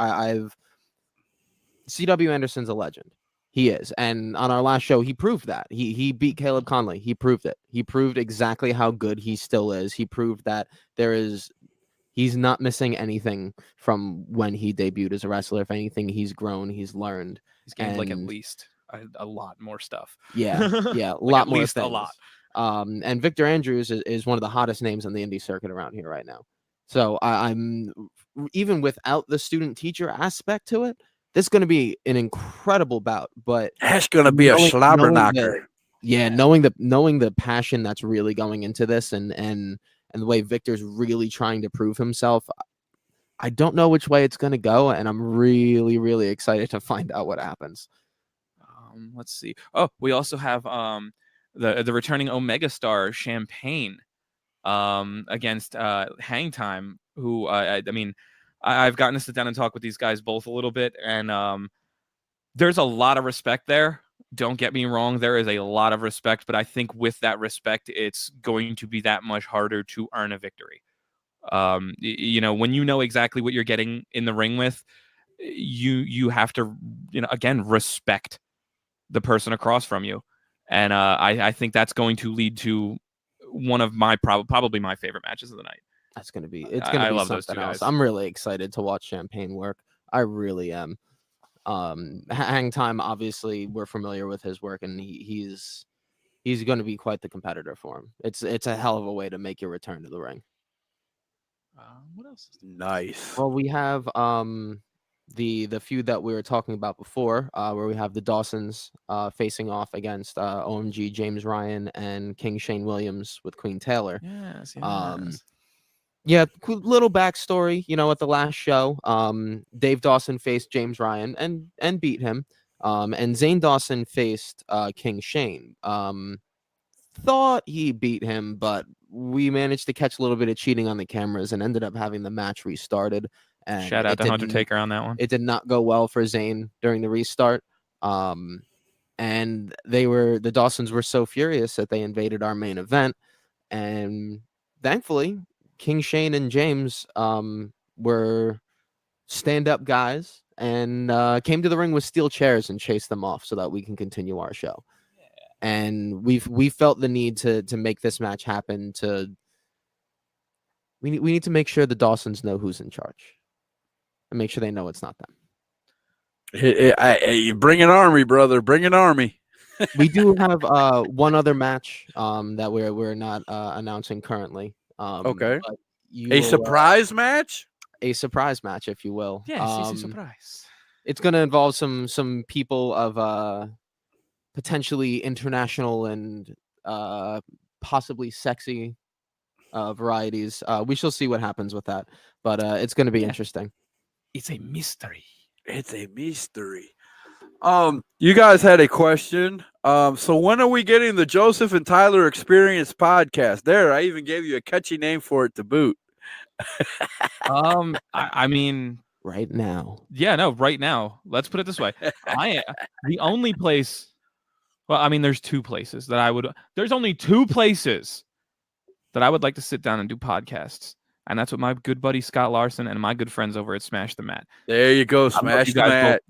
CW Anderson's a legend. He is. And on our last show, he proved that. He beat Caleb Conley. He proved it. He proved exactly how good he still is. He proved that he's not missing anything from when he debuted as a wrestler. If anything, he's grown, he's learned. He's gained like at least a lot more stuff. Yeah, a Like lot at more least things. a lot. And Victor Andrews is one of the hottest names on the indie circuit around here right now. So I'm even without the student teacher aspect to it, this is going to be an incredible bout. But That's gonna be a slobber knocker. knowing the passion that's really going into this, and the way Victor's really trying to prove himself, I don't know which way it's going to go, and I'm really, really excited to find out what happens. Let's see. Oh, we also have the returning Omega star Champagne against Hang Time, who I've gotten to sit down and talk with these guys both a little bit, and there's a lot of respect there. Don't get me wrong, there is a lot of respect, but I think with that respect, it's going to be that much harder to earn a victory. When you know exactly what you're getting in the ring with, you have to, again, respect the person across from you. And I think that's going to lead to one of my probably my favorite matches of the night. It's gonna be love those something two else. guys. I'm really excited to watch Champagne work. I really am. Hang Time, obviously, we're familiar with his work, and he's going to be quite the competitor for him. It's a hell of a way to make your return to the ring. What else? Nice. Well, we have the feud that we were talking about before, where we have the Dawsons facing off against OMG James Ryan and King Shane Williams with Queen Taylor. Yes. Yeah, little backstory. At the last show, Dave Dawson faced James Ryan and beat him. And Zane Dawson faced King Shane. Thought he beat him, but we managed to catch a little bit of cheating on the cameras and ended up having the match restarted. And Shout out to Hunter Taker on that one. It did not go well for Zane during the restart. And the Dawsons were so furious that they invaded our main event. And thankfully, King Shane and James were stand-up guys and came to the ring with steel chairs and chased them off so that we can continue our show. And we felt the need to make this match happen. We need to make sure the Dawsons know who's in charge and make sure they know it's not them. You bring an army, brother. Bring an army. We do have one other match that we're not announcing currently. Okay. But A surprise match? A surprise match, if you will. Yes, it's a surprise. It's going to involve some people of potentially international and possibly sexy varieties. We shall see what happens with that, but it's going to be interesting. It's a mystery. It's a mystery. You guys had a question. So when are we getting the Joseph and Tyler Experience podcast? There, I even gave you a catchy name for it to boot. I mean, right now. Yeah, no, right now. Let's put it this way. The only place. Well, I mean, there's two places that there's only two places that I would like to sit down and do podcasts. And that's with my good buddy Scott Larson and my good friends over at Smash the Mat. There you go, Smash the Mat.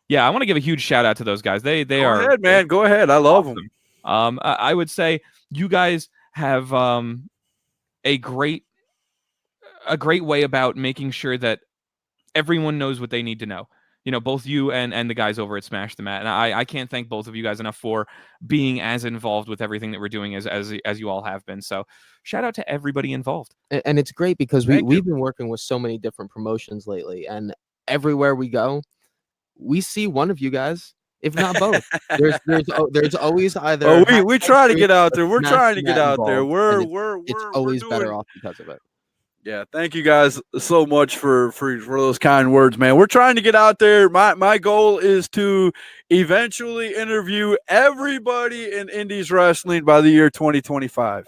Yeah, I want to give a huge shout out to those guys. They Go are. ahead, man. Go ahead. I love them. I would say you guys have a great way about making sure that everyone knows what they need to know. Both you and the guys over at Smash the Mat. And I can't thank both of you guys enough for being as involved with everything that we're doing as you all have been. So shout out to everybody involved. And it's great because we've been working with so many different promotions lately, and everywhere we go, we see one of you guys, if not both. There's always either. Oh, we try to get out there. We're trying to get out there. It's always better off because of it. Yeah, thank you guys so much for those kind words, man. We're trying to get out there. My goal is to eventually interview everybody in Indies wrestling by the year 2025.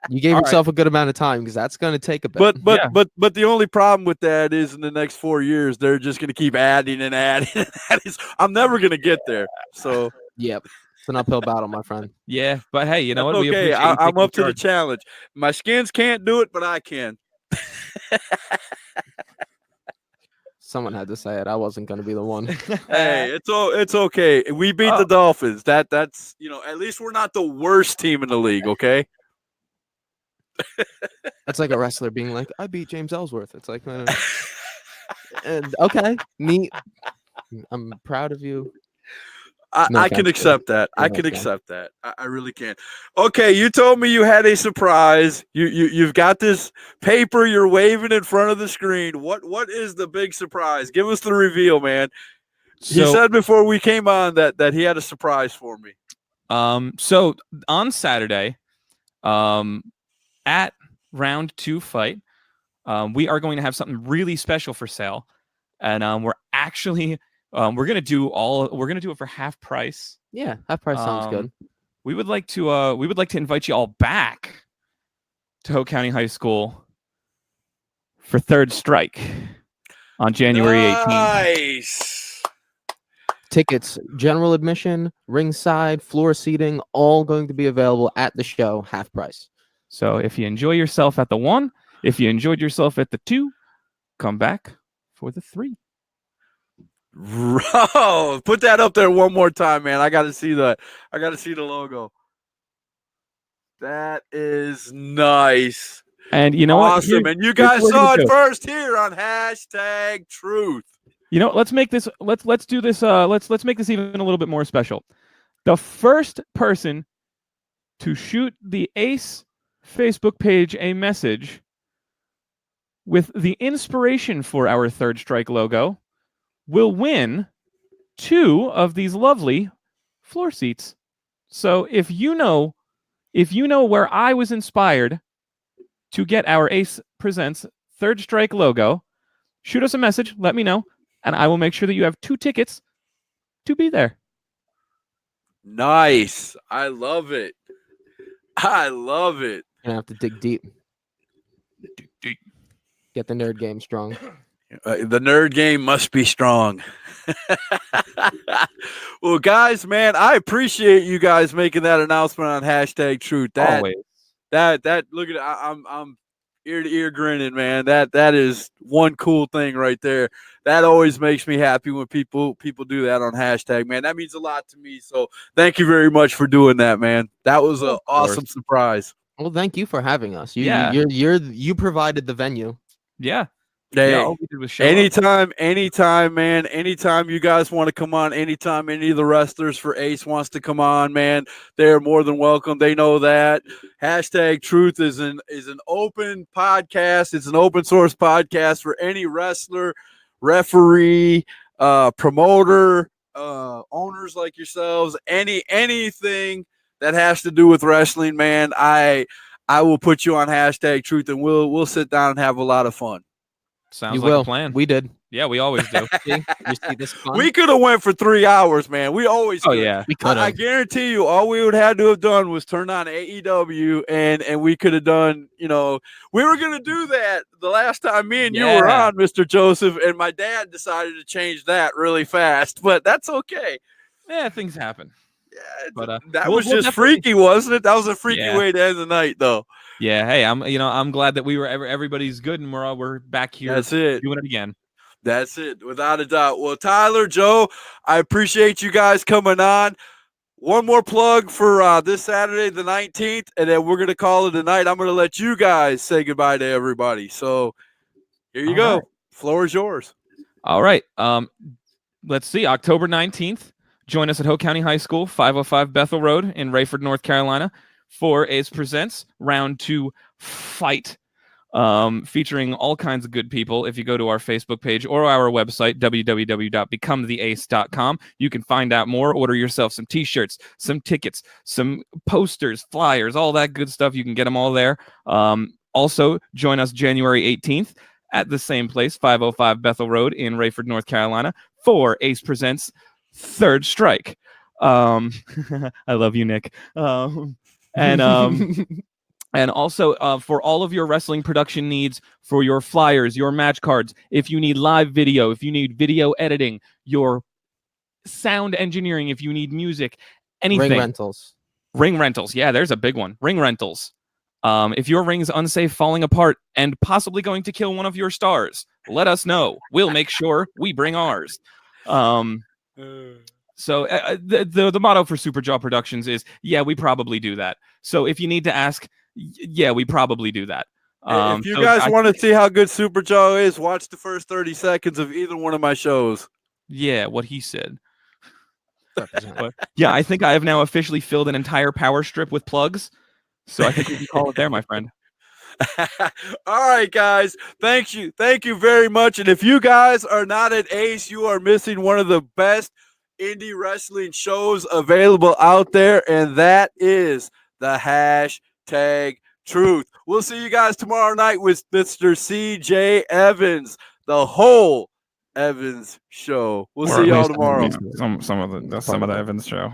You gave yourself a good amount of time because that's going to take a bit. But the only problem with that is in the next 4 years they're just going to keep adding and adding. I'm never going to get there. So yep. It's an uphill battle, my friend. Yeah, but hey, you know what? Okay, I'm up to the challenge. My skins can't do it, but I can. Someone had to say it. I wasn't going to be the one. Hey, it's okay. We beat the Dolphins. That's at least we're not the worst team in the league. Okay. That's like a wrestler being like, "I beat James Ellsworth." It's like, and okay, neat. I'm proud of you. I can accept that. I can accept that. I really can. Okay, you told me you had a surprise. You've got this paper you're waving in front of the screen. What is the big surprise? Give us the reveal, man. He said before we came on that he had a surprise for me. So on Saturday, at Round 2 Fight, we are going to have something really special for sale, and we're actually. We're gonna do it for half price. Yeah, half price sounds good. We would like to invite you all back to Hope County High School for Third Strike on January 18th. Nice. Tickets, general admission, ringside, floor seating, all going to be available at the show, half price. So if you enjoy yourself at the 1, if you enjoyed yourself at the 2, come back for the 3. Bro, put that up there one more time, man. I got to see the logo. That is nice. And you know awesome. What? And you guys saw it first here on #Truth. You know, let's make this. Let's do this. Let's make this even a little bit more special. The first person to shoot the Ace Facebook page a message with the inspiration for our Third Strike logo will win 2 of these lovely floor seats. So if you know where I was inspired to get our Ace Presents Third Strike logo, shoot us a message, let me know, and I will make sure that you have 2 tickets to be there. Nice. I love it. I love it. Gonna have to dig deep. Get the nerd game strong. The nerd game must be strong. Well, guys, man, I appreciate you guys making that announcement on hashtag Truth. Always. That look at it. I'm ear to ear grinning, man. That is one cool thing right there. That always makes me happy when people do that on hashtag, man. That means a lot to me. So thank you very much for doing that, man. That was an awesome surprise. Well, thank you for having us. Yeah. You provided the venue. Yeah. Hey, all we did was show up. anytime, man. Anytime you guys want to come on, anytime any of the wrestlers for Ace wants to come on, man, they're more than welcome. They know that. Hashtag Truth is an open podcast. It's an open source podcast for any wrestler, referee, promoter, owners like yourselves. Anything that has to do with wrestling, man. I will put you on hashtag Truth, and we'll sit down and have a lot of fun. Sounds You like will. a plan. We did. Yeah, we always do. See? You see this fun? We could have went for 3 hours, man. We always Oh could. yeah. We could I have. guarantee you, all we would have to have done was turn on AEW, and we could have done. We were gonna do that the last time me and you were Yeah. on, Mr. Joseph, and my dad decided to change that really fast. But that's okay. Yeah, things happen. Yeah, But that we'll was just definitely- freaky, wasn't it? That was a freaky Yeah. way to end the night, though. Yeah, hey, I'm glad that we were everybody's good and we're back here That's it. doing it again. That's it, without a doubt. Well, Tyler, Joe, I appreciate you guys coming on. One more plug for this Saturday, the 19th, and then we're going to call it a night. I'm going to let you guys say goodbye to everybody. So here you All go. right. Floor is yours. All right. Let's see. October 19th, join us at Hope County High School, 505 Bethel Road in Rayford, North Carolina, for Ace Presents Round 2 Fight, featuring all kinds of good people. If you go to our Facebook page or our website, www.becometheace.com, you can find out more, order yourself some t-shirts, some tickets, some posters, flyers, all that good stuff. You can get them all there. Also, join us January 18th at the same place, 505 Bethel Road in Rayford, North Carolina, for Ace Presents Third Strike. I love you, Nick. And also for all of your wrestling production needs, for your flyers, your match cards, if you need live video, if you need video editing, your sound engineering, if you need music, anything. Ring rentals. Yeah, there's a big one. Ring rentals. If your ring's unsafe, falling apart, and possibly going to kill one of your stars, let us know. We'll make sure we bring ours. So the motto for Superjaw Productions is, yeah, we probably do that. So if you need to ask, yeah, we probably do that. If you guys want to see how good Superjaw is, watch the first 30 seconds of either one of my shows. Yeah, what he said. But, yeah, I think I have now officially filled an entire power strip with plugs. So I think we can call it there, my friend. All right, guys. Thank you very much. And if you guys are not at Ace, you are missing one of the best indie wrestling shows available out there, and that is the hashtag Truth. We'll see you guys tomorrow night with Mr. CJ Evans, the whole Evans show. We'll see y'all tomorrow. Some of the Evans show.